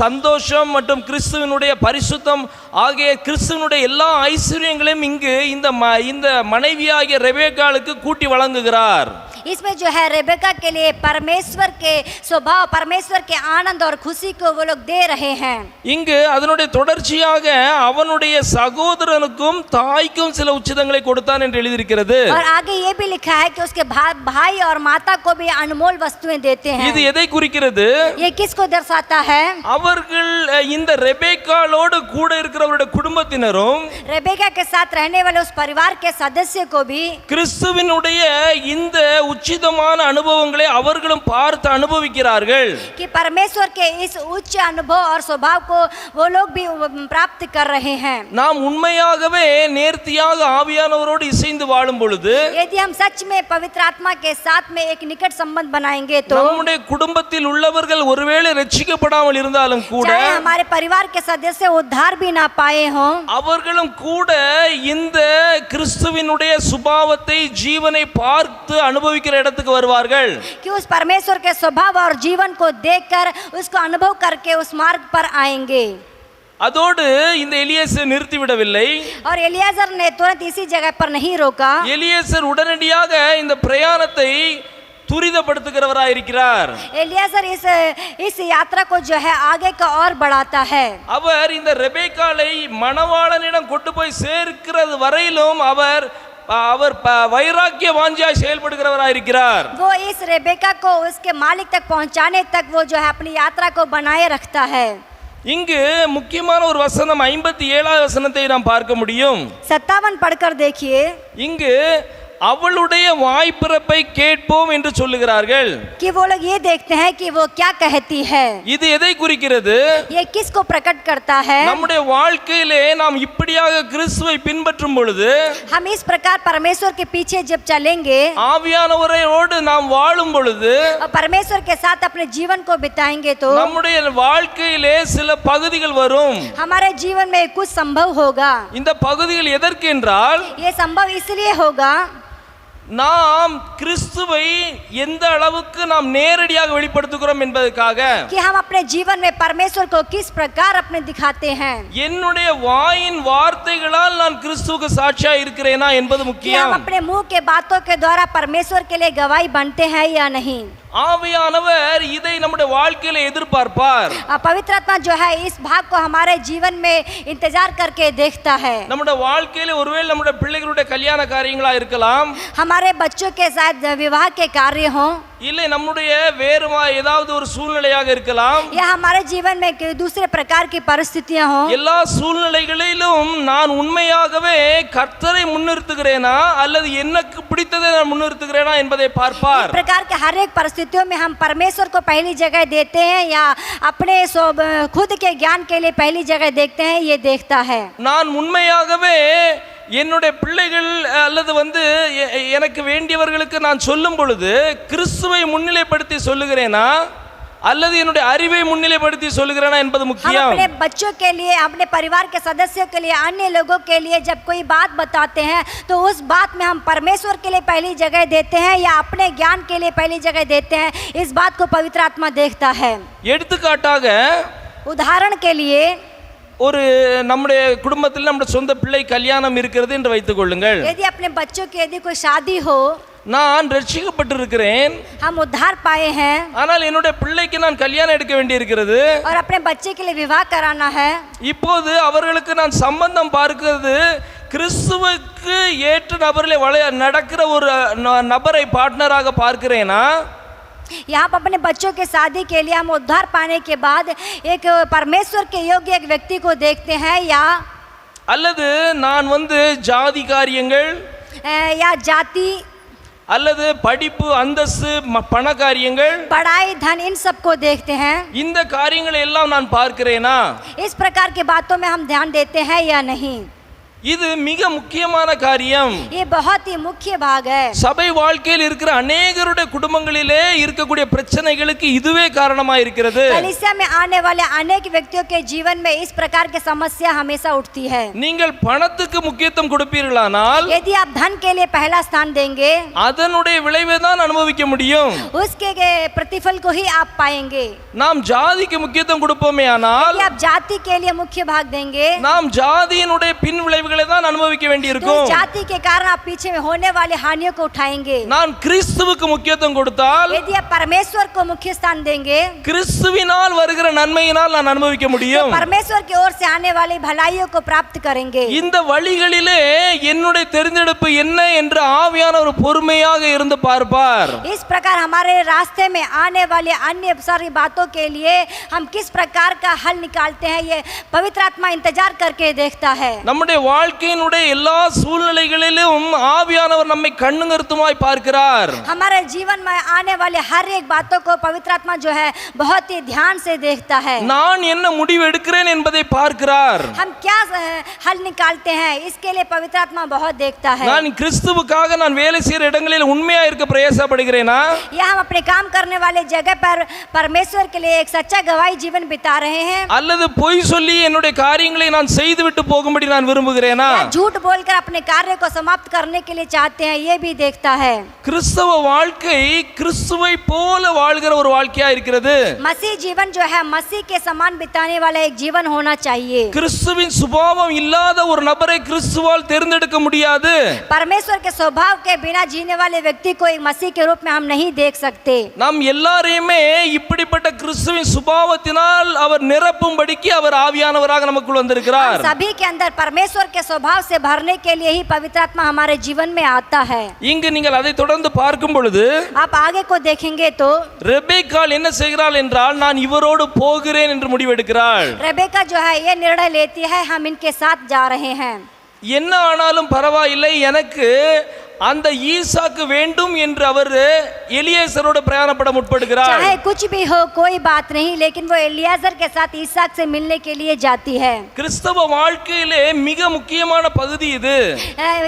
சந்தோஷம் மற்றும் கிறிஸ்துவினுடைய பரிசுத்தம் ஆகிய கிறிஸ்துவினுடைய எல்லா ஐஸ்வர்யங்களையும் இங்கு இந்த மனைவியாகிய ரெபேக்காளுக்கு கூட்டி வழங்குகிறார். इसमें जो है रेबेका के लिए परमेश्वर के स्वभाव, परमेश्वर के आनंद और खुशी को वो लोग दे रहे हैं. இங்கு அதனுடைய தொடர்ச்சியாக அவனுடைய சகோதரனுக்கும் தாய்க்கும் சில உச்சிதங்களை கொடுத்தான் என்று எழுதியிருக்கிறது. और आगे ये भी लिखा है कि उसके भाई और माता को भी अनमोल वस्तुएं देते हैं. இது எதை குறிக்கிறது? ये किसको दर्शाता है? அவர்கள் இந்த ரெபேக்காளோடு கூட இருக்கிறவருடைய குடும்பத்தினரும் रेबेका के साथ रहने वाले उस परिवार के सदस्य को भी கிறிஸ்துவினுடைய இந்த உச்சிதமான அனுபவங்களை அவர்களும் பார்த்து அனுபவிக்கிறார்கள். कि परमेश्वर के इस उच्च अनुभव और स्वभाव को वो लोग भी प्राप्त कर रहे हैं. நாம் உண்மையாகவே நேர்த்தியாக ஆவியானவரோடு இசைந்து வாழும் பொழுது, यदि हम सच में पवित्र आत्मा के साथ में एक निकट संबंध बनाएंगे तो நம்முடைய குடும்பத்தில் உள்ளவர்கள் ஒருவேளை ரட்சிக்கப்படாமல் இருந்தாலும் கூட, चाहे हमारे परिवार के सदस्य उद्धार भी ना पाए हों, அவர்களும் கூட இந்த கிறிஸ்துவினுடைய சுபாவத்தை ஜீவனை பார்த்து அனுபவிக்கிற இடத்துக்கு வருவார்கள். कि उस परमेश्वर के स्वभाव और जीवन को देखकर उसको अनुभव करके उस मार्ग पर आएंगे. அதோடு இந்த எலியேசர் நிறுத்திவிடவில்லை. और एलियाजर ने तुरंत इसी जगह पर नहीं रोका. எலியேசர் உடனடியாக இந்த பிரயாணத்தை துரிதப்படுத்துகிறவராய் இருக்கிறார். एलियाजर इस यात्रा को जो है आगे का और बढ़ाता है. அவர் இந்த ரெபேக்காளை மணவாளனிடம் கொண்டு போய் சேர்க்கிறது வரையிலும் அவர் வைராக்கிய வாஞ்சியாய் செயல்படுகிறவராய் இருக்கிறார். वो इस रेबेका को उसके मालिक तक पहुंचाने तक वो जो है अपनी यात्रा को बनाए रखता है. இங்கு முக்கியமான ஒரு வசனம் 57வது வசனத்தை நாம் பார்க்க முடியும். 57 पढ़कर देखिए. இங்கு அவளுடைய வாய்ப்பிறப்பை கேட்போம் என்று சொல்லுகிறார்கள். कि वो लोग ये देखते हैं कि वो क्या कहती है. இது எதை குறிக்கிறது? ये किसको प्रकट करता है? நம்முடைய வாழ்க்கையிலே நாம் இப்படியாக கிறிஸ்துவை பின்பற்றும் பொழுது, हम इस प्रकार परमेश्वर के पीछे जब चलेंगे, ஆவியானவரோடு நாம் வாழும் பொழுது, और परमेश्वर के साथ अपने जीवन को बिताएंगे तो நம்முடைய வாழ்க்கையிலே சில பகுதிகள் வரும். हमारे जीवन में कुछ संभव होगा. இந்த பகுதிகள் எதற்கு என்றால், ये संभव इसलिए होगा நாம் கிறிஸ்துவை எந்த அளவுக்கு நாம் நேரடியாக வெளிப்படுத்துகிறோம் என்பதற்காக, कि हम अपने जीवन में परमेश्वर को किस प्रकार अपने दिखाते हैं. என்னுடைய வாயின் வார்த்தைகளால் நான் கிறிஸ்துவுக்கு சாட்சியா இருக்கிறேனா என்பது कि हम முக்கியம். अपने मुंह के बातों के द्वारा परमेश्वर के लिए गवाही बनते हैं या नहीं. ஆவியானவர் இதை நம்முடைய வாழ்க்கையில எதிர்பார்ப்பார். पवित्र आत्मा जो है इस भाग को हमारे जीवन में इंतजार करके देखता है. நம்முடைய வாழ்க்கையில ஒருவேளை நம்முடைய பிள்ளைகளுடைய கல்யாண காரியங்களா இருக்கலாம், हमारे बच्चों के साथ विवाह के कार्य हों, இல்லை நம்முடைய வேறு ஏதாவது ஒரு சூழ்நிலையாக இருக்கலாம். या हमारे जीवन में दूसरे प्रकार की परिस्थितियां हों. எல்லா சூழ்நிலைகளிலும் நான் உண்மையாகவே கர்த்தரை முன்னிறுத்துகிறேனா அல்லது எனக்கு பிடித்ததை நான் முன்னிறுத்துகிறேனா என்பதை பார்ப்பார். इस प्रकार के हर एक परिस्थितियों में हम परमेश्वर को पहली जगह देते हैं या अपने खुद के ज्ञान के लिए पहली जगह देखते हैं, ये देखता है. நான் உண்மையாகவே என்னுடைய பிள்ளைகள் அல்லது எனக்கு வேண்டியவர்களுக்கு நான் சொல்லும் பொழுது கிறிஸ்துவை முன்னிலைப்படுத்தி சொல்லுகிறேனா அல்லது என்னுடைய அறிவை முன்னிலைப்படுத்தி சொல்லுகிறேனா என்பது हम முக்கியம். अपने बच्चों के लिए, अपने परिवार के सदस्यों के लिए, अन्य लोगों के लिए जब कोई बात बताते हैं तो उस बात में हम परमेश्वर के लिए पहली जगह देते हैं या अपने ज्ञान के लिए पहली जगह देते हैं, इस बात को पवित्र आत्मा देखता है. எடுத்துக்காட்டாக उदाहरण के लिए ஒரு நம்முடைய குடும்பத்தில் நம்முடைய சொந்த பிள்ளை கல்யாணம் இருக்கிறது என்று வைத்துக் கொள்ளுங்கள். यदि अपने बच्चों की यदि कोई शादी हो, நான் ரட்சிக்கப்பட்டிருக்கிறேன், हम उद्धार पाए हैं ஆனால் என்னுடைய பிள்ளைக்கு நான் கல்யாணம் எடுக்க வேண்டியிருக்கிறது. और अपने बच्चे के लिए विवाह कराना है. இப்போது அவர்களுக்கு நான் சம்பந்தம் பார்க்கிறது கிறிஸ்துவுக்கு ஏற்ற நபரிலே நடக்கிற ஒரு நபரை பார்ட்னராக பார்க்கிறேனா, यहाँ पर अपने बच्चों के शादी के लिए हम उद्धार पाने के बाद एक परमेश्वर के योग्य एक व्यक्ति को देखते हैं, या அல்லது நான் ஜாதி காரியங்கள் या जाति அல்லது படிப்பு அந்தஸ்து பண காரியங்கள், पढ़ाई धन, इन सब को देखते हैं. இந்த காரியங்களை எல்லாம் நான் பார்க்கிறேனா, इस प्रकार की बातों में हम ध्यान देते हैं या नहीं. இது மிக முக்கியமான காரியம். ये बहुत ही मुख्य भाग है. சபை வாழ்க்கையில் இருக்கிற अनेகருடைய குடும்பங்களிலே இருக்கக்கூடிய பிரச்சனைகளுக்கு இதுவே காரணமா இருக்கிறது. कलीसिया में आने वाले अनेक व्यक्तियों के जीवन में इस प्रकार की समस्या हमेशा उठती है. நீங்கள் பணத்துக்கு முக்கியத்துவம் கொடுப்பீர்களானால் यदि आप धन के लिए पहला स्थान देंगे, அதனுடைய விளைவை தான் அனுபவிக்க முடியும். उसके प्रतिफल को ही आप पाएंगे. நாம் ஜாதிக்கு முக்கியத்துவம் கொடுப்போமே ஆனால், यदि आप जाति के लिए मुख्य भाग देंगे, நாம் ஜாதியினுடைய பின் விளைவுகளை தான் அனுபவிக்க तो வேண்டியிருக்கும். जाति के कारण आप पीछे में होने वाली हानियों को उठाएंगे. நான் கிறிஸ்துவுக்கு முக்கியத்துவம் கொடுத்தால், यदि आप परमेश्वर को मुख्य स्थान देंगे, கிறிஸ்துவினால் வருகிற நன்மையினால் நான் அனுபவிக்க तो முடியும். परमेश्वर की ओर से आने वाली भलाइयों को प्राप्त करेंगे. இந்த வழிகளிலே என்னுடைய தெரிந்தெடுப்பு என்ன என்று ஆவியானவர் பொறுமையாக இருந்து பார்ப்பார். इस प्रकार हमारे रास्ते में आने वाले अन्य सारी बातों के लिए हम किस प्रकार का हल निकालते हैं, ये पवित्र आत्मा इंतजार करके देखता है. நம்முடைய வாழ்க்கையினுடைய எல்லா சூழ்நிலைகளிலும் ஆவியானவர் நம்மை கண்ணுங்கருத்துமாய் பார்க்கிறார். हमारे जीवन में आने वाले हर एक बातों को पवित्र आत्मा जो है बहुत ही ध्यान से देखता है. நான் என்ன முடிவு எடுக்கிறேன் என்பதை பார்க்கிறார். हम क्या हल निकालते हैं, इसके लिए पवित्र आत्मा बहुत देखता है. நான் கிறிஸ்துவுக்காக நான் வேலை செய்கிற இடங்களில் உண்மையா இருக்க பிரயாசப்படுகிறேனா, या हम अपने काम करने वाले जगह पर परमेश्वर के लिए एक सच्चा गवाही जीवन बिता रहे हैं, அல்லது பொய் சொல்லி என்னுடைய காரியங்களை நான் செய்துவிட்டு போகும்படி நான் விரும்புகிறேனா, या झूठ बोलकर अपने कार्य को समाप्त करने के लिए चाहते हैं, ये भी देखता है. கிறிஸ்தவ வாழ்க்கை கிறிஸ்துவை போல வாழ்கிற ஒரு வாழ்க்கையா இருக்கிறது. मसीह जीवन जो है मसीह के समान बिताने वाला एक जीवन होना चाहिए. கிறிஸ்துவின் சுபாவம் இல்லாத ஒரு நபரை கிறிஸ்துவால் தேர்ந்தெடுக்க முடியாது. परमेश्वर के स्वभाव के बिना जीने वाले व्यक्ति को एक मसीह के रूप में हम नहीं देख सकते. நாம் எல்லாரையுமே இப்படிப்பட்ட கிறிஸ்துவின் சுபாவத்தினால் அவர் நிரப்பும்படிக்கு அவர் ஆவியானவராக நமக்குள் வந்திருக்கிறார். सभी के अंदर परमेश्वर के स्वभाव से भरने के लिए ही पवित्र आत्मा हमारे जीवन में आता है. இங்கு நீங்கள் அதை தொடர்ந்து பார்க்கும் பொழுது आप आगे को देखेंगे तो ரெபேக்காள் என்ன செய்கிறாள் என்றால், நான் இவரோடு போகிறேன் என்று முடிவெடுக்கிறாள். रेबेका जो है ये निर्णय लेती है, हम इनके साथ जा रहे हैं. என்ன ஆனாலும் பரவாயில்லை, எனக்கு அந்த ஈசாக்கு வேண்டும் என்று அவர் எலியேசரோடு பிரயாணப்பட முற்படுகிறார். चाहे कुछ भी हो कोई बात नहीं, लेकिन वो एलियाजर के साथ ईसाक से मिलने के लिए जाती है. கிறிஸ்தவ வாழ்க்கையிலே மிக முக்கியமான பகுதி இது.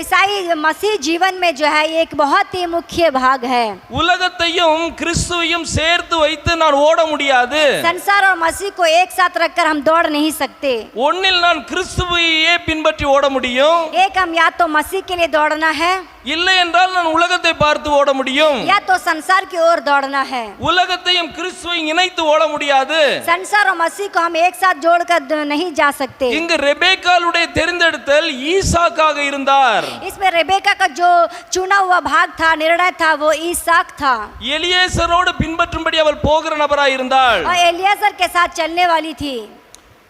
ईसाई मसीह जीवन में जो है ये एक बहुत ही मुख्य भाग है. உலகத்தையும் கிறிஸ்துவையும் சேர்த்து வைத்து நான் ஓட முடியாது. संसार और मसीह को एक साथ रखकर हम दौड़ नहीं सकते. ஒன்னில் நான் கிறிஸ்துவையே பின்பற்றி ஓட முடியும், एक हम या तो मसीह के लिए दौड़ना है, இல்லை என்றால் நான் உலகத்தை பார்த்து ஓட முடியும். या तो संसार की ओर दौड़ना है. உலகத்தையும் கிறிஸ்துவையும் இணைத்து ஓட முடியாது. संसार और मसीह को हम एक साथ जोड़कर नहीं जा सकते. இங்கு ரெபேக்காளுடைய தெரிந்தெடுத்தல் ஈசாக்காக இருந்தார். इसमें रेबेका का जो चुना हुआ भाग था, निर्णय था, वो ईसाक था. எலியேசரோடு பின்பற்றும்படி அவள் போகிற நபராய் இருந்தாள். और एलियाजर के साथ चलने वाली थी.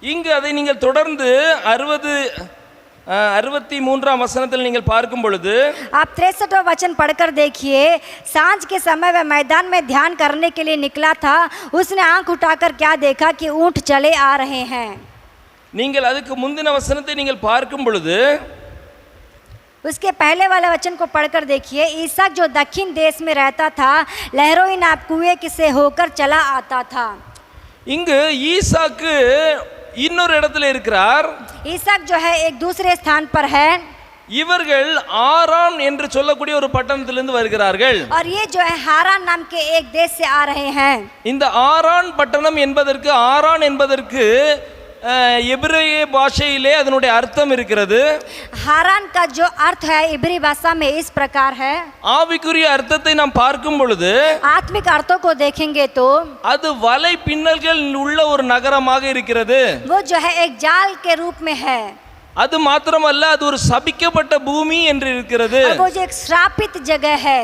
இங்கு அதை நீங்கள் தொடர்ந்து 63ஆம் வசனத்தில் நீங்கள் பார்க்கும் பொழுது आप 63वां वचन पढ़कर देखिए. सांझ के समय वह मैदान में ध्यान करने के लिए निकला था. उसने आंख उठाकर क्या देखा कि ऊंट चले आ रहे हैं. நீங்கள் அதுக்கு முந்தின வசனத்தை நீங்கள் பார்க்கும் பொழுது उसके पहले वाले वचन को पढ़कर देखिए. ईसाक जो दक्षिण देश में रहता था, लहरोई नाप कुएं से होकर चला आता था. இங்கு ஈசாக்கு இன்னொரு இடத்துல இருக்கிறார். ईसाक जो है एक दूसरे स्थान पर है. இவர்கள் ஆரான் என்று சொல்லக்கூடிய ஒரு பட்டணத்திலிருந்து வருகிறார்கள். और ये जो है हारान नाम के एक देश से आ रहे हैं. இந்த ஆரான் பட்டணம் என்பதற்கு, ஆரான் என்பதற்கு எபிரேய பாஷையிலே அதனுடைய அர்த்தம் இருக்கிறது. हारान का जो अर्थ है इब्री भाषा में इस प्रकार है. ஆவிக்குரிய அர்த்தத்தை நாம் பார்க்கும் பொழுது आत्मिक अर्थों को देखेंगे तो அது வலை பின்னல்கள் உள்ள ஒரு நகரமாக இருக்கிறது. वो जो है एक जाल के रूप में है. அது மாத்திரமல்ல, அது ஒரு சபிக்கப்பட்ட பூமி என்று இருக்கிறது. और वो जो एक श्रापित जगह है.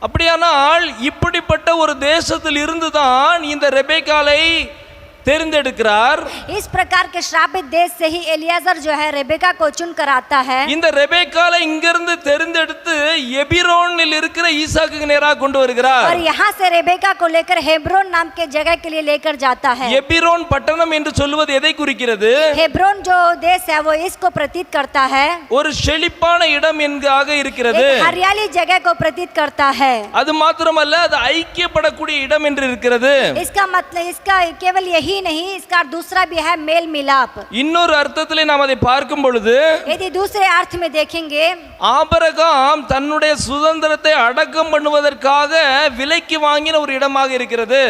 அப்படியானால் இப்படிப்பட்ட ஒரு தேசத்தில் இருந்துதான் இந்த ரெபேக்காளை தெரிந்தெடுக்கிறார். इस प्रकार के श्रापित देश से ही एलियाजर जो है रेबेका को चुन कर आता है. இந்த ரெபேக்காளை இங்கிருந்து தெரிந்தெடுத்து எபிரோனில் இருக்கிற ஈசாக்குக்கு நேராக கொண்டு வருகிறார். और यहाँ से रेबेका को लेकर हेब्रोन नाम के जगह के लिए लेकर जाता है. எபிரோன் பட்டணம் என்று சொல்வது எதை குறிக்கிறது? हेब्रोन जो देश है वो इसको प्रतीत करता है. ஒரு செழிப்பான இடம் என்காக இருக்கிறது. एक हरियाली जगह को प्रतीत करता है. அது மாத்திரமல்ல, அது ஐக்கியப்படக்கூடிய இடம் என்று இருக்கிறது. इसका मतलब इसका केवल यही नहीं, इसका दूसरा भी है मेल मिलाप. இன்னொரு அர்த்தத்திலே நாம் அதை பார்க்கும் பொழுது यदि दूसरे अर्थ में देखेंगे, ஆபிரகாம் தன்னுடைய சுதந்திரத்தை அடக்கம் பண்ணுவதற்காக விலைக்கு வாங்கின ஒரு இடமாக இருக்கிறது.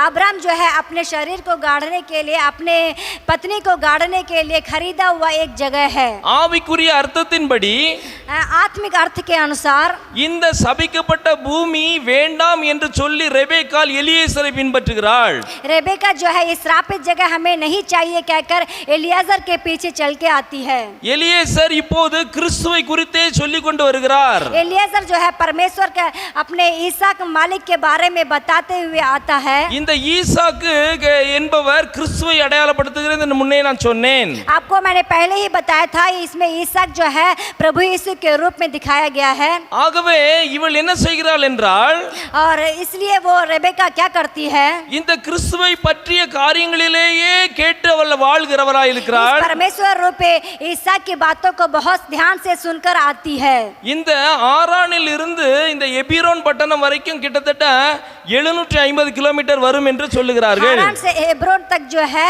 अब्राहम जो है अपने शरीर को गाड़ने के लिए, अपने पत्नी को गाड़ने के लिए खरीदा हुआ एक जगह है. ஆவிக்குரிய அர்த்தத்தின்படி आत्मिक अर्थ के अनुसार இந்த சபிக்கப்பட்ட பூமி வேண்டாம் என்று சொல்லி ரெபேக்காள் எலியேசரை பின்பற்றுகிறாள். रेबेका जो है इस श्रापित जगह हमें नहीं चाहिए कहकर एलियाजर के पीछे चल के आती है. எலியேசர் இப்போது கிறிஸ்துவை குறித்தே சொல்லிக் கொண்டு வருகிறார். एलियाजर जो है परमेश्वर के अपने ईसाक मालिक के बारे में बताते हुए आता है. இந்த ஈசாக்கு என்பவர் கிறிஸ்துவை அடையாளப்படுத்துகிறது என்று முன்னே நான் சொன்னேன். आपको मैंने पहले ही बताया था, इसमें ईसाक जो है प्रभु यीशु के रूप में दिखाया गया है. ஆகவே இவள் என்ன செய்கிறாள் என்றால், और इसलिए वो रेबेका क्या करती है, இந்த கிறிஸ்துவை பற்றிய காரியங்களிலேயே கேட்டு அவள் வாழ்கிறவராய் இருக்கிறாள். परमेश्वर रूप ईसाक की बातों को बहुत ध्यान से सुनकर आती है. இந்த ஆரானில் இருந்து இந்த எபிரோன் பட்டணம் வரைக்கும் கிட்டத்தட்ட 750 கிலோமீட்டர் வரும் என்று சொல்லுகிறார்கள். हारान से हेब्रोन तक जो है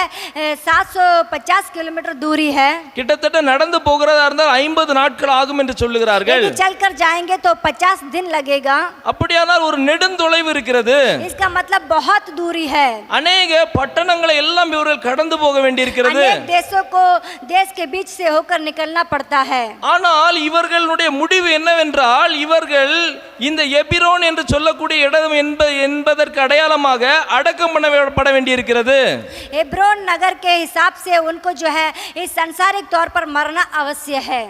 750 किलोमीटर दूरी है. கிட்டத்தட்ட நடந்து போகிறதா இருந்தால் 50 நாட்கள் ஆகும் என்று சொல்லுகிறார்கள். यदि चलकर जाएंगे तो 50 दिन लगेगा. அப்படியானால் ஒரு நெடுந்தொலைவு இருக்கிறது. इसका मतलब बहुत दूरी है. அநேக பட்டணங்களை எல்லாம் இவர்கள் கடந்து போக வேண்டியிருக்கிறது. अनेक देशों को देश के बीच से होकर निकलना पड़ता है. ஆனால் இவர்களுடைய முடிவு என்னவென்றால், இவர்கள் இந்த எபிரோன் என்று சொல்லக்கூடிய இடம் என்பதற்கு அடையாளமாக அடக்கம் பண்ணப்பட வேண்டியிருக்கிறது. हेब्रोन नगर के हिसाब से उनको जो है इस सांसारिक तौर पर मरना अवश्य है.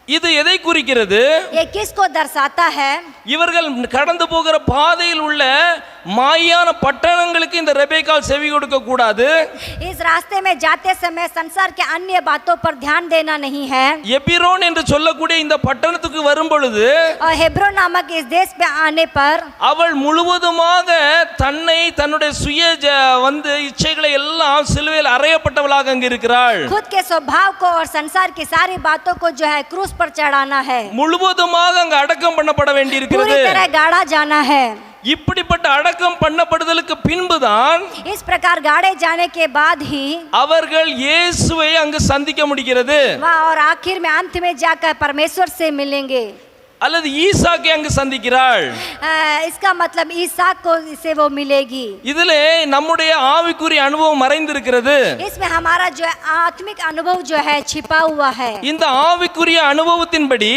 இது எதை குறிக்கிறது? ये किसको दर्शाता है? இவர்கள் கடந்து போகிற பாதையில் உள்ள மாயான பட்டணங்களுக்கு இந்த ரெபேக்காள் செவி கொடுக்க கூடாது. इस रास्ते में जाते समय संसार के अन्य बातों पर ध्यान देना नहीं है. எபிரோன் என்று சொல்லக்கூடிய இந்த பட்டணத்துக்கு வரும் பொழுது और हेब्रोन नामक इस देश पे आने पर அவள் முழுவதுமாக தன்னை தன்னுடைய சுய வந்து இச்சைகளை எல்லாம் சிலுவையில் அறையப்பட்டவளாக அங்கு இருக்கிறாள். खुद के स्वभाव को और संसार की सारी बातों को जो है क्रूस पर चढ़ाना है. முழுவதுமாக அங்கு அடக்கம் பண்ணப்பட வேண்டி पूरी இருக்கிறது. तरह गाड़ा जाना है. இப்படிப்பட்ட அடக்கம் பண்ணப்படுதலுக்கு பின்புதான் इस प्रकार गाड़े जाने के बाद ही அவர்கள் இயேசுவை அங்கு சந்திக்க முடிகிறது. वह और आखिर में अंत में जाकर परमेश्वर से मिलेंगे. அல்லது ஈசாக்கை அங்கு சந்திக்கிறாள். इसका मतलब ईसाक को से वो मिलेगी. இதிலே நம்முடைய ஆவிக்குரிய அனுபவம் மறைந்திருக்கிறது. इसमें हमारा जो है आत्मिक अनुभव जो है छिपा हुआ है. இந்த ஆவிக்குரிய அனுபவத்தின்படி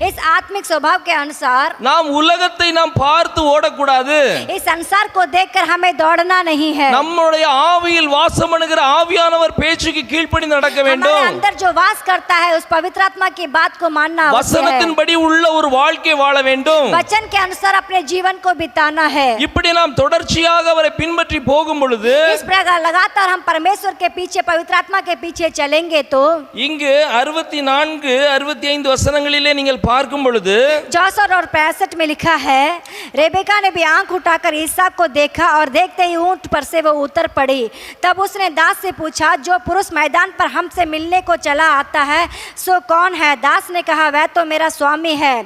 इस आत्मिक स्वभाव के अनुसार நாம் உலகத்தை நாம் பார்த்து ஓடக்கூடாது. इस संसार को देखकर हमें दौड़ना नहीं है. நம்முடைய ஆவியில் வாசம் பண்ணுகிற ஆவியானவர் பேச்சுக்கு கீழ்ப்படிந்து நடக்க हमारे வேண்டும். अंदर जो वास करता है उस पवित्र आत्मा की बात को मानना आवश्यक है. வசனத்தின்படி உள்ள ஒரு வாழ்க்கை வாழ வேண்டும். वचन के अनुसार अपने जीवन को बिताना है. இப்படி நாம் தொடர்ச்சியாக அவரை பின்பற்றி போகும் பொழுது इस प्रकार लगातार हम परमेश्वर के पीछे पवित्र आत्मा के पीछे चलेंगे तो இங்கு 64 65 வசனங்களிலே நீங்கள் பார்க்கும் பொழுது 64 और 65 में लिखा है, रेबेका ने भी आंख उठाकर ईसाक को देखा और देखते ही ऊंट पर से वो उतर पड़ी. तब उसने दास से पूछा, जो पुरुष मैदान पर हमसे मिलने को चला आता है सो कौन है? दास ने कहा, वह तो मेरा स्वामी है.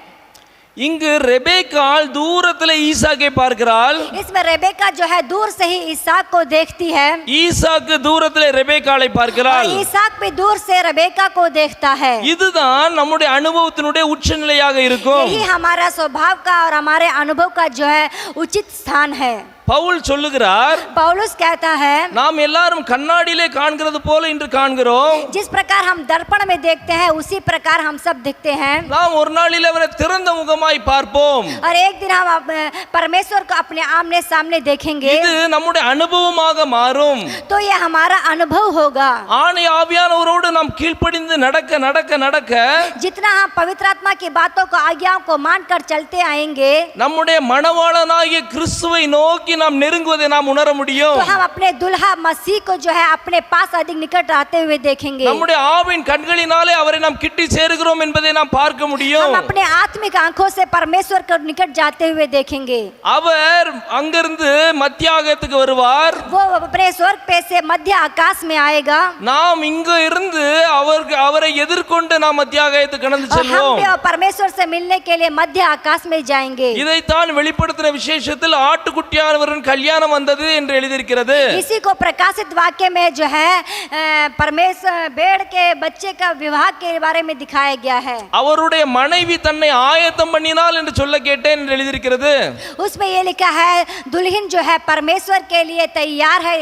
இங்கு ரெபேக்காள் தூரத்திலே ஈசாக்கை பார்க்கிறாள். इसमें रेबेका जो है दूर से ही ईसाक को देखती है ஈசாக்கு தூரத்திலே ரெபேக்காளை और பார்க்கிறாள். ईसाक भी दूर से रेबेका को देखता है. இதுதான் நம்முடைய அனுபவத்தினுடைய உச்சநிலையாக இருக்கும். यही हमारा स्वभाव का और हमारे अनुभव का जो है उचित स्थान है. பவுல் சொல்லுகிறார், पौलुस कहता है, நாம் எல்லாரும் கண்ணாடியிலே காண்கிறது போல இன்று காண்கிறோம். जिस प्रकार हम दर्पण में देखते हैं उसी प्रकार हम सब दिखते हैं. நாம் ஒரு நாளிலே அவரை திறந்த முகமாய் பார்ப்போம். और एक दिन हम परमेश्वर को अपने आमने सामने देखेंगे இது நம்முடைய அனுபவமாக மாறும். तो ये हमारा अनुभव होगा. ஆணை ஆவியானவரோடு நாம் கீழ்ப்படிந்து நடக்க நடக்க நடக்க जितना हम पवित्र आत्मा की बातों को आज्ञाओं को मानकर चलते आएंगे நம்முடைய மணவாளனாகிய கிறிஸ்துவை நோக்கி நாம் நெருங்குவதை நாம் உணர முடியும். तो हम अपने दुल्हा मसीह को जो है अपने पास अधिक निकट आते हुए देखेंगे. நம்முடைய ஆவின் கண்களினாலே அவரை நாம் கிட்டி சேருகிறோம் என்பதை நாம் பார்க்க முடியும். हम अपने आत्मिक आंखों से परमेश्वर को निकट जाते हुए देखेंगे. அவர் அங்கிருந்து மத்தியாகத்துக்கு வருவார். वो अपने स्वर्ग पे से मध्य आकाश में आएगा நாம் இங்கு இருந்து அவரை எதிர்கொண்டு நாம் மத்தியாகத்துக்கு கடந்து और हम செல்வோம். भी परमेश्वर से मिलने के लिए मध्य आकाश में जाएंगे. இதைத்தான் வெளிப்படுத்தின விசேஷத்தில் ஆட்டுக்குட்டியானவரின் கல்யாணம் வந்தது என்று எழுதியிருக்கிறது. इसी को प्रकाशित वाक्य में जो है परमेश्वर भेड़ के बच्चे का विवाह के बारे में दिखाया गया है. அவருடைய மனைவி தன்னை ஆயத்தம் பண்ணினாள் என்று சொல்ல கேட்டேன் என்று எழுதியிருக்கிறது. उसमें ये लिखा है, दुल्हन जो है परमेश्वर के लिए तैयार है.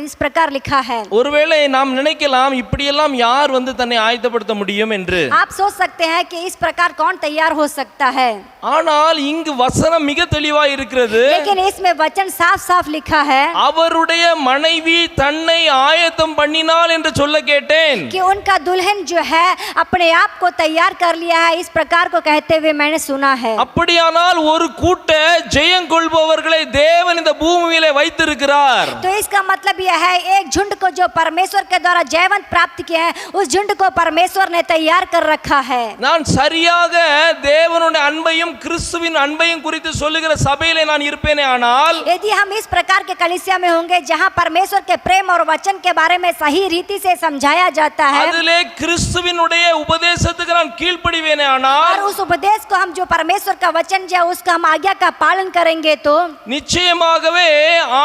इस प्रकार लिखा है. ஒருவேளை நாம் நினைக்கலாம் இப்படியெல்லாம் யார் வந்து தன்னை ஆயத்தப்படுத்த முடியும் என்று. आप सोच सकते हैं कि इस प्रकार कौन तैयार हो सकता है. ஆனால் இங்கு வசனம் மிக தெளிவாய் இருக்கிறது. लेकिन इसमें वचन साफ साफ लिखा है அவருடைய மனைவி தன்னை ஆயத்தம் பண்ணினாள் என்று சொல்ல கேட்டேன். कि उनका दुल्हन जो है अपने आप को तैयार कर लिया है. इस प्रकार को कहते हुए मैंने सुना है. அப்படியானால் ஒரு கூட்ட ஜெயம் கொள்பவர்களை தேவன் இந்த பூமியிலே வைத்திருக்கிறார். तो इसका मतलब यह है, एक झुंड को जो परमेश्वर के द्वारा जयवंत प्राप्त किया है उस झुंड को परमेश्वर ने तैयार कर रखा है. நான் சரியாக தேவனுடைய அன்பையும் கிறிஸ்துவின் அன்பையும் குறித்து சொல்லுகிற சபையிலே நான் இருப்பேனே ஆனால் यदि हम इस प्रकार के कलीसिया में होंगे जहां परमेश्वर के प्रेम और वचन के बारे में सही रीति से समझाया जाता है அதிலே கிறிஸ்துவினுடைய உபதேசத்துக்கு நான் கீழ்ப்படிவேனே ஆனால் और उस उपदेश को हम जो परमेश्वर का वचन जो उसका हम आज्ञा का पालन करेंगे तो நிச்சயமாகவே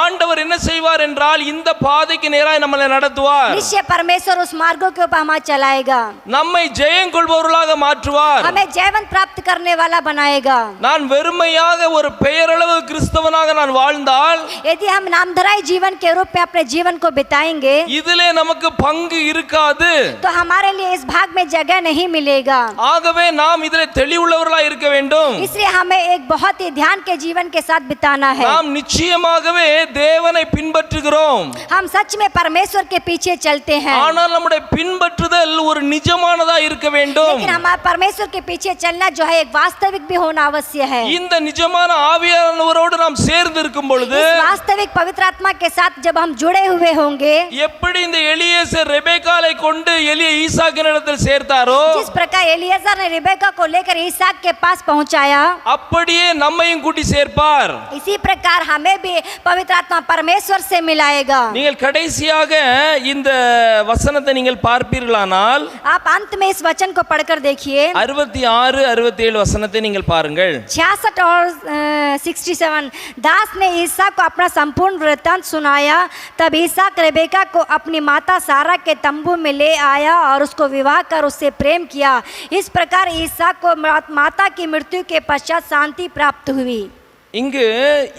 ஆண்டவர் என்ன செய்வார் என்றால் இந்த பாதைக்கு நேராய் நம்மளை நடத்துவார். निश्चय परमेश्वर उस मार्गों के ऊपर हमें चलाएगा. நம்மை ஜெயம் கொள்பவர்களாக மாற்றுவார். हमें जयवंत प्राप्त करने वाला बनाएगा. நான் வெறுமையாக ஒரு பெயரளவு கிறிஸ்தவனாக நான் வாழ்ந்தால் यदि हम नामधराई जीवन के रूप में अपने जीवन को बिताएंगे இதிலே நமக்கு பங்கு இருக்காது. तो हमारे लिए इस भाग में जगह नहीं मिलेगा. ஆகவே நாம் இதிலே தெளிவுள்ளவர்களாக இருக்க வேண்டும். इसलिए हमें एक बहुत ही ध्यान के जीवन के साथ बिताना है. நாம் நிச்சயமாகவே தேவனை பின்பற்றுகிறோம். हम सच में परमेश्वर के पीछे चलते हैं. ஆனால் நம்முடைய பின்பற்றுதல் ஒரு நிஜமானதா இருக்க வேண்டும். लेकिन हमारा परमेश्वर के पीछे चलना जो है एक वास्तविक भी होना अवश्य है. இந்த நிஜமான ஆவியானவரோடு நாம் சேர்ந்து இருக்கும் இருக்கும் பொழுது इस वास्तविक पवित्र आत्मा के साथ जब हम जुड़े हुए होंगे, எப்படி இந்த எலியேசர் ரெபெக்காளை கொண்டு ஈசாக்கினிடத்தில் சேர்த்தாரோ जिस प्रकार एलिएजर ने रिबेका को लेकर इसहाक के पास पहुंचाया, அப்படியே நம்மையும் கூட்டி சேர்ப்பார். इसी प्रकार हमें भी पवित्र आत्मा परमेश्वर से मिलाएगा। நீங்கள் கடைசியாக இந்த வசனத்தை நீங்கள் பார்ப்பீர்களானால் आप अंत में इस वचन को पढ़कर देखिए, 66 67 வசனத்தை நீங்கள் பாருங்கள். 66 और 67। दास ने ईसा को अपना संपूर्ण वृत्तांत सुनाया। तब ईसाक रेबेका को अपनी माता सारा के तंबू में ले आया और उसको विवाह कर उससे प्रेम किया। इस प्रकार ईसा को माता की मृत्यु के पश्चात शांति प्राप्त हुई। இங்கு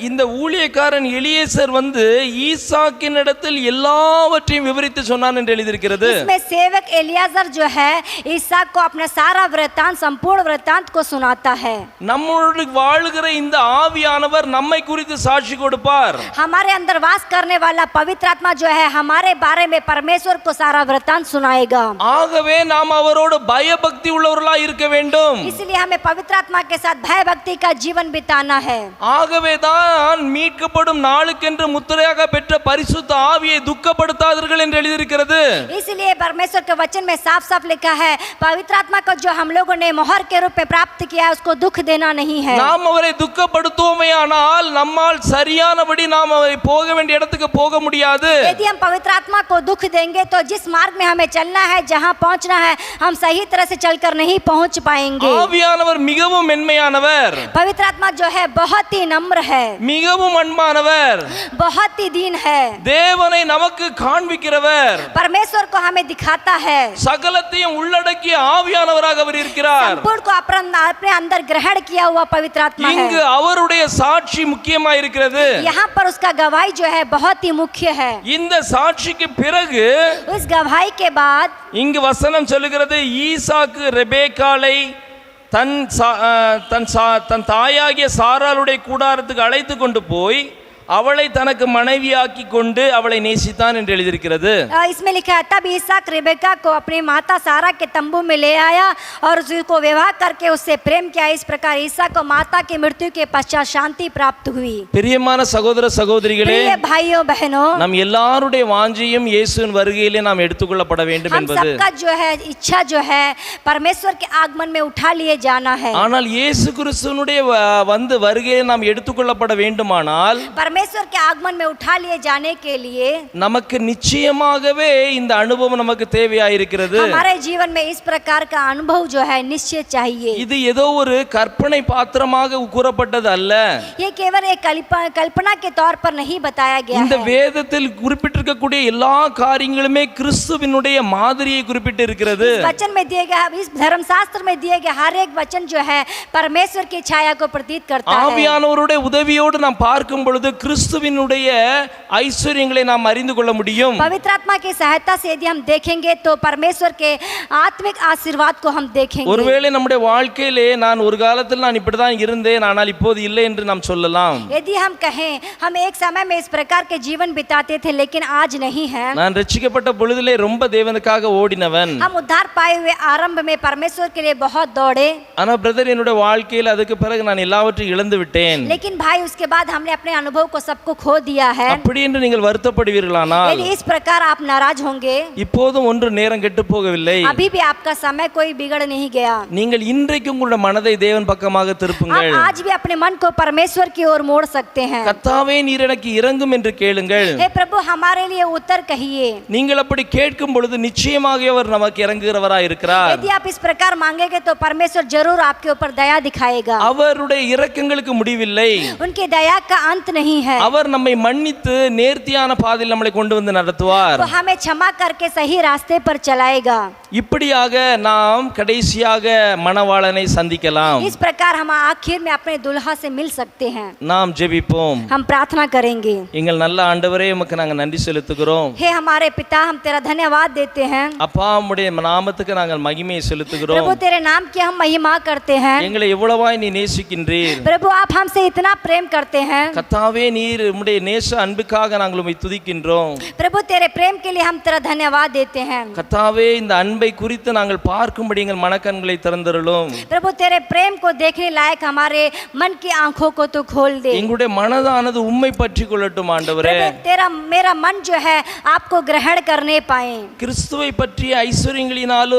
இந்த ஊழியக்காரன் எலியேசர் வந்து ஈசாக்கினிடத்தில் எல்லாவற்றையும் விவரித்து சொன்னான் என்று எழுதியிருக்கிறது. इसमें सेवक एलियाजर जो है ईसा को अपना सारा वृत्तांत, संपूर्ण वृत्तांत को सुनाता है। நம்மோடு வாழ்கிற இந்த ஆவியானவர் நம்மை குறித்து சாட்சி கொடுப்பார். हमारे अंदर वास करने वाला पवित्र आत्मा जो है हमारे बारे में परमेश्वर को सारा वृत्तांत सुनाएगा। ஆகவே நாம் அவரோடு பயபக்தி உள்ளவர்களாய் இருக்க வேண்டும். इसलिए हमें पवित्र आत्मा के साथ भय भक्ति का जीवन बिताना है। ஆகவே தான் மீட்கப்படும் நாளுக்கென்று முத்திரையாக பெற்ற பரிசுத்த ஆவியை துக்கப்படுத்தாதீர்கள் என்று எழுதியிருக்கிறது. इसलिए परमेश्वर के वचन में साफ साफ लिखा है, पवित्र आत्मा को जो हम लोगों ने मोहर के रूप में प्राप्त किया है उसको दुख देना नहीं है। நாம் அவரை துக்கப்படுத்துவோமேயானால் நம்மால் சரியானபடி நாம் அவரை போக வேண்டிய இடத்துக்கு போக முடியாது. यदि हम पवित्र आत्मा को दुख देंगे तो जिस मार्ग में हमें चलना है, जहां पहुंचना है, हम सही तरह से चलकर नहीं पहुंच पाएंगे। ஆவியானவர் மிகவும் மென்மையானவர், पवित्र आत्मा जो है बहुत ही नम्र है, மிகவும் அன்பானவர், बहुत ही दीन है, தேவனை நமக்கு காண்பிக்கிறவர், परमेश्वर को हमें दिखाता है, சகலத்தையும் உள்ளடக்கிய ஆவியானவராக அவர் இருக்கிறார். संपूर्ण को अपने अंदर ग्रहण किया हुआ पवित्र आत्मा है। இங்கு அவருடைய சாட்சி முக்கியமா இருக்கிறது. यहाँ पर उसका गवाही जो है बहुत ही मुख्य है। இந்த சாட்சிக்கு பிறகு उस गवाही के बाद இங்கு வசனம் சொல்லுகிறது, ஈசாக்கு ரெபேக்காளை தன் தாயாகிய சாராளுடைய கூடாரத்துக்கு அழைத்து கொண்டு போய் அவளை தனக்கு மனைவியாக்கி கொண்டு அவளை நேசித்தான் என்று எழுதியிருக்கிறது. इसमें लिखा है, तब इसहाक रेबेका को अपनी माता सारा के तंबू में ले आया और उसको विवाह करके उससे प्रेम किया। इस प्रकार ईसा को माता की मृत्यु के पश्चात शांति प्राप्त हुई। பிரியமான சகோதர சகோதரிகளே, प्रिय भाइयों बहनों, நம் எல்லாருடைய வாஞ்சையும் இயேசுவின் வருகையிலே நாம் எடுத்துக்கொள்ளப்பட வேண்டும் हम என்பது. सबका जो है इच्छा जो है परमेश्वर के आगमन में उठा लिए जाना है। ஆனால் இயேசு கிறிஸ்துவினுடைய வந்து வருகையிலே நாம் எடுத்துக்கொள்ளப்பட வேண்டுமானால் परमेश्वर के आगमन में उठा लिए जाने के लिए நமக்கு நிச்சயமாகவே இந்த அனுபவம் நமக்கு தேவையாயிருக்கிறது. हमारे जीवन में इस प्रकार का अनुभव जो है निश्चय चाहिए। இது ஏதோ ஒரு கற்பனை பாத்திரமாக கூறப்பட்டது அல்ல. ये केवल एक कल्पना के तौर पर नहीं बताया गया இந்த है। வேதத்தில் குறிப்பிட்டிருக்கக்கூடிய எல்லா காரியங்களுமே கிறிஸ்துவினுடைய மாதிரியை குறிப்பிட்டு இருக்கிறது. इस वचन में दिए गए, इस धर्मशास्त्र में दिए गए हर एक वचन जो है परमेश्वर की छाया को प्रतीत करता है। ஆவியானவருடைய உதவியோடு நாம் பார்க்கும் பொழுது கிறிஸ்துவினுடைய ஐஸ்வர்யங்களை நாம் அறிந்து கொள்ள முடியும். पवित्र आत्मा की सहायता से यदि हम देखेंगे तो परमेश्वर के आत्मिक आशीर्वाद को हम देखेंगे। ஒருவேளை நம்முடைய வாழ்க்கையிலே நான் ஒரு காலத்தில் நான் இப்படிதான் இருந்தேன் ஆனால் இப்போது இல்லை என்று நாம் சொல்லலாம். यदि हम कहें हम एक समय में इस प्रकार के जीवन बिताते थे लेकिन आज नहीं है। நான் ரட்சிக்கப்பட்ட பொழுதிலே ரொம்ப தேவனுக்காக ஓடினவன். हम उद्धार पाए हुए आरंभ में परमेश्वर के लिए बहुत दौड़े। ஆனா பிரதர், என்னுடைய வாழ்க்கையில் அதுக்கு பிறகு நான் எல்லாவற்றையும் இழந்து விட்டேன். लेकिन भाई उसके बाद हमने अपने अनुभव को सबको खो दिया है। அப்படி என்று நீங்கள் வருத்தப்படுவீர்களானால் यदि इस प्रकार आप नाराज होंगे, இப்போதும் ஒன்று நேரம் கெட்டு போகவில்லை. अभी भी आपका समय कोई बिगड़ नहीं गया। நீங்கள் இன்றைக்கு உங்களுடைய மனதை தேவன் பக்கமாக திருப்புங்கள். आप आज भी अपने मन को परमेश्वर की ओर मोड़ सकते हैं। கர்த்தாவே நீர் எனக்கு இரங்கும் என்று கேளுங்கள். हे प्रभु हमारे लिए उत्तर कहिए। நீங்கள் அப்படி கேட்கும் பொழுது நிச்சயமாக அவர் நமக்கு இறங்குகிறவராய் இருக்கிறார். यदि आप इस प्रकार मांगेंगे तो परमेश्वर जरूर आपके ऊपर दया दिखाएगा। அவருடைய இரக்கங்களுக்கு முடிவில்லை. उनकी दया का अंत नहीं है। அவர் நம்மை மன்னித்து நேர்த்தியான பாதையில் நம்மளை கொண்டு வந்து நடத்துவார். तो हमें क्षमा करके सही रास्ते पर चलाएगा। இப்படியாக நாம் கடைசியாக மணவாளனை சந்திக்கலாம். इस प्रकार हम आखिर में अपने दुल्हा से मिल सकते हैं। நாம் ஜெபிப்போம். हम प्रार्थना करेंगे। எங்கள் நல்ல ஆண்டவரே, உமக்கு நாங்கள் நன்றி செலுத்துகிறோம். हे हमारे पिता, हम तेरा धन्यवाद देते हैं। அப்பா, உம்முடைய நாமத்துக்கு நாங்கள் மகிமையை செலுத்துகிறோம். प्रभु तेरे नाम की हम महिमा करते हैं। எங்களை எவ்வளவாய் நீ நேசிக்கின்றீர். प्रभु आप हमसे इतना प्रेम करते हैं। கர்த்தாவே, நீர் உம்முடைய நேச அன்புக்காக நாங்கள் உம்மை துதிக்கின்றோம். प्रभु तेरे प्रेम के लिए हम तेरा धन्यवाद देते हैं। கர்த்தாவே இந்த அன்பை குறித்து நாங்கள் பார்க்கும்படி எங்கள் மனக்கண்களை திறந்தருளும். प्रभु तेरे प्रेम को देखने लायक हमारे मन की आंखों को तू खोल दे। எங்களுடைய மனதானது உம்மை பற்றி கொள்ளட்டும் ஆண்டவரே. प्रभु तेरा मेरा मन जो है आपको ग्रहण करने पाए। கிறிஸ்துவை பற்றிய ஐஸ்வர்யங்களினாலும்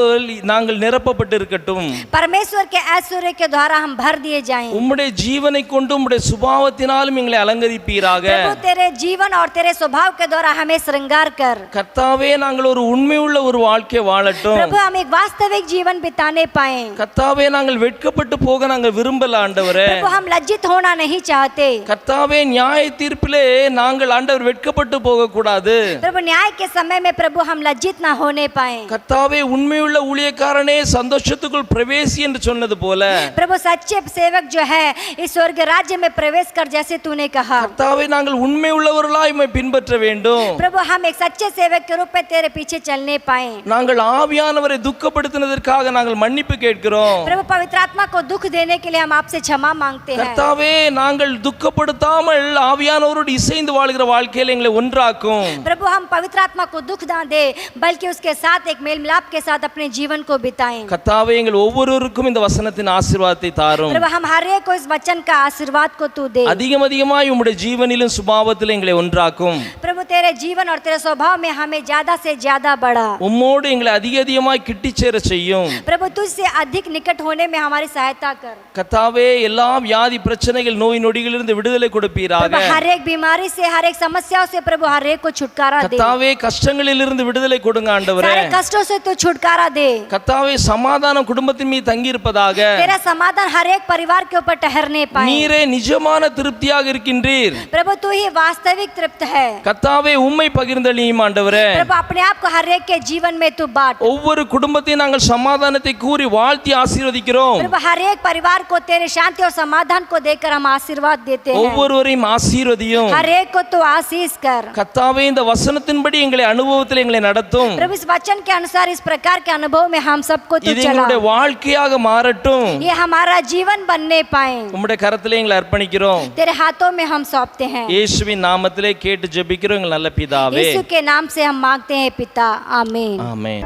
நாங்கள் நிரப்பப்பட்டிருக்கட்டும். परमेश्वर के ऐश्वर्य के द्वारा हम भर दिए जाएं। உம்முடைய ஜீவனை கொண்டு உம்முடைய சுபாவத்தினாலும் எங்களை அலங்கரிப்பீராக. प्रभु तेरे जीवन और तेरे स्वभाव के द्वारा हमें श्रृंगार कर। கர்த்தாவே நாங்கள் ஒரு உண்மையுள்ள ஒரு வாழ்க்கை வாழட்டும். प्रभु हम एक वास्तविक जीवन बिताने पाए। கர்த்தாவே நாங்கள் வெட்கப்பட்டு போக நாங்கள் விரும்பல ஆண்டவரே. प्रभु हम लज्जित होना नहीं चाहते। கர்த்தாவே நியாய தீர்ப்பிலே நாங்கள் ஆண்டவர் வெட்கப்பட்டு போக கூடாது. प्रभु न्याय के समय में प्रभु हम लज्जित ना होने पाए। கர்த்தாவே உண்மையுள்ள ஊழியக்காரனே சந்தோஷத்துக்குள் பிரவேசி என்று சொன்னது போல प्रभु सच्चे सेवक जो है इस स्वर्ग राज्य में प्रवेश कर जैसे तूने कहा। கர்த்தாவே நாங்கள் உண்மை உள்ளவர்களாய் உம்மை பின்பற்ற வேண்டும். प्रभु हम एक सच्चे सेवक के रूप में तेरे पीछे चलने पाए। நாங்கள் ஆவியானவரை துக்கப்படுத்தினதற்காக நாங்கள் மன்னிப்பு கேட்கிறோம். प्रभु पवित्र आत्मा को दुख देने के लिए हम आपसे क्षमा मांगते हैं। கர்த்தாவே நாங்கள் துக்கப்படுத்தாமல் ஆவியானவரோடு இசைந்து வாழ்கிற வாழ்க்கையில எங்களை ஒன்றாக்கும். प्रभु हम पवित्र आत्मा को दुख ना दे बल्कि उसके साथ एक मेल मिलाप के साथ अपने जीवन को बिताएं। கர்த்தாவே எங்கள் ஒவ்வொருவருக்கும் இந்த வசனத்தின் ஆசீர்வாதத்தை தாரும். प्रभु हम हर एक को इस वचन का आशीर्वाद को तू दे। அதிகமாய் உம்முடைய ஜீவனிலும் சுபாவத்திலும் எங்களை ஒன்றாக்கும். प्रभु तेरे जीवन और तेरे स्वभाव में हमें ज्यादा से ज्यादा बढ़ा। உம்மோடு எங்களை அதிகமாய் கிட்டிச் சேர செய்யும். प्रभु तुझसे अधिक निकट होने में हमारी सहायता कर। கர்த்தாவே எல்லா வியாதி பிரச்சனைகள் நோய் நொடிகளிலிருந்து விடுதலை கொடுப்பீராக. प्रभु हर एक बीमारी से हर एक समस्याओं से प्रभु हर एक को छुटकारा दे। கர்த்தாவே கஷ்டங்களிலிருந்து விடுதலை கொடுங்க ஆண்டவரே. सारे कष्टों से तू छुटकारा दे। கர்த்தாவே சமாதானம் குடும்பத்தின் மீது தங்கி இருப்பதாக. तेरा समाधान हर एक परिवार के ऊपर ठहरने पाए। நீரே நிஜமான திருப்தியாக இருக்கின்றீர். प्रभु तू ही वास्तविक तृप्त है। கர்த்தாவே உம்மை பகிர்ந்தளியும் ஆண்டவரே. प्रभु अपने आप को हर एक के जीवन में तू बांट। ஒவ்வொரு குடும்பத்தையும் நாங்கள் சமாதானத்தை கூறி வாழ்த்தி ஆசீர்வதிக்கிறோம். प्रभु हर एक परिवार को तेरे शांति और समाधान को देकर हम आशीर्वाद देते हैं। ஒவ்வொருவரையும் ஆசீர்வதியும். हर एक को तू आशीष कर। கர்த்தாவே இந்த வசனத்தின்படி எங்களை அனுபவத்தில் எங்களை நடத்தும். प्रभु इस वचन के अनुसार इस प्रकार के अनुभव में हम सबको तू இது चला। எங்களுடைய வாழ்க்கையாக மாறட்டும். ये हमारा जीवन बनने पाए। உம்முடைய கரத்திலே எங்களை அர்ப்பணிக்கிறோம். तेरे हाथों में हम सौंपते हैं। இயேசுவின் நாமத்திலே கேட்டு ஜெபிக்கிறோம் எங்கள் நல்ல பிதாவே. यीशु के नाम से हम मांगते हैं पिता, आमीन। ஆமென்.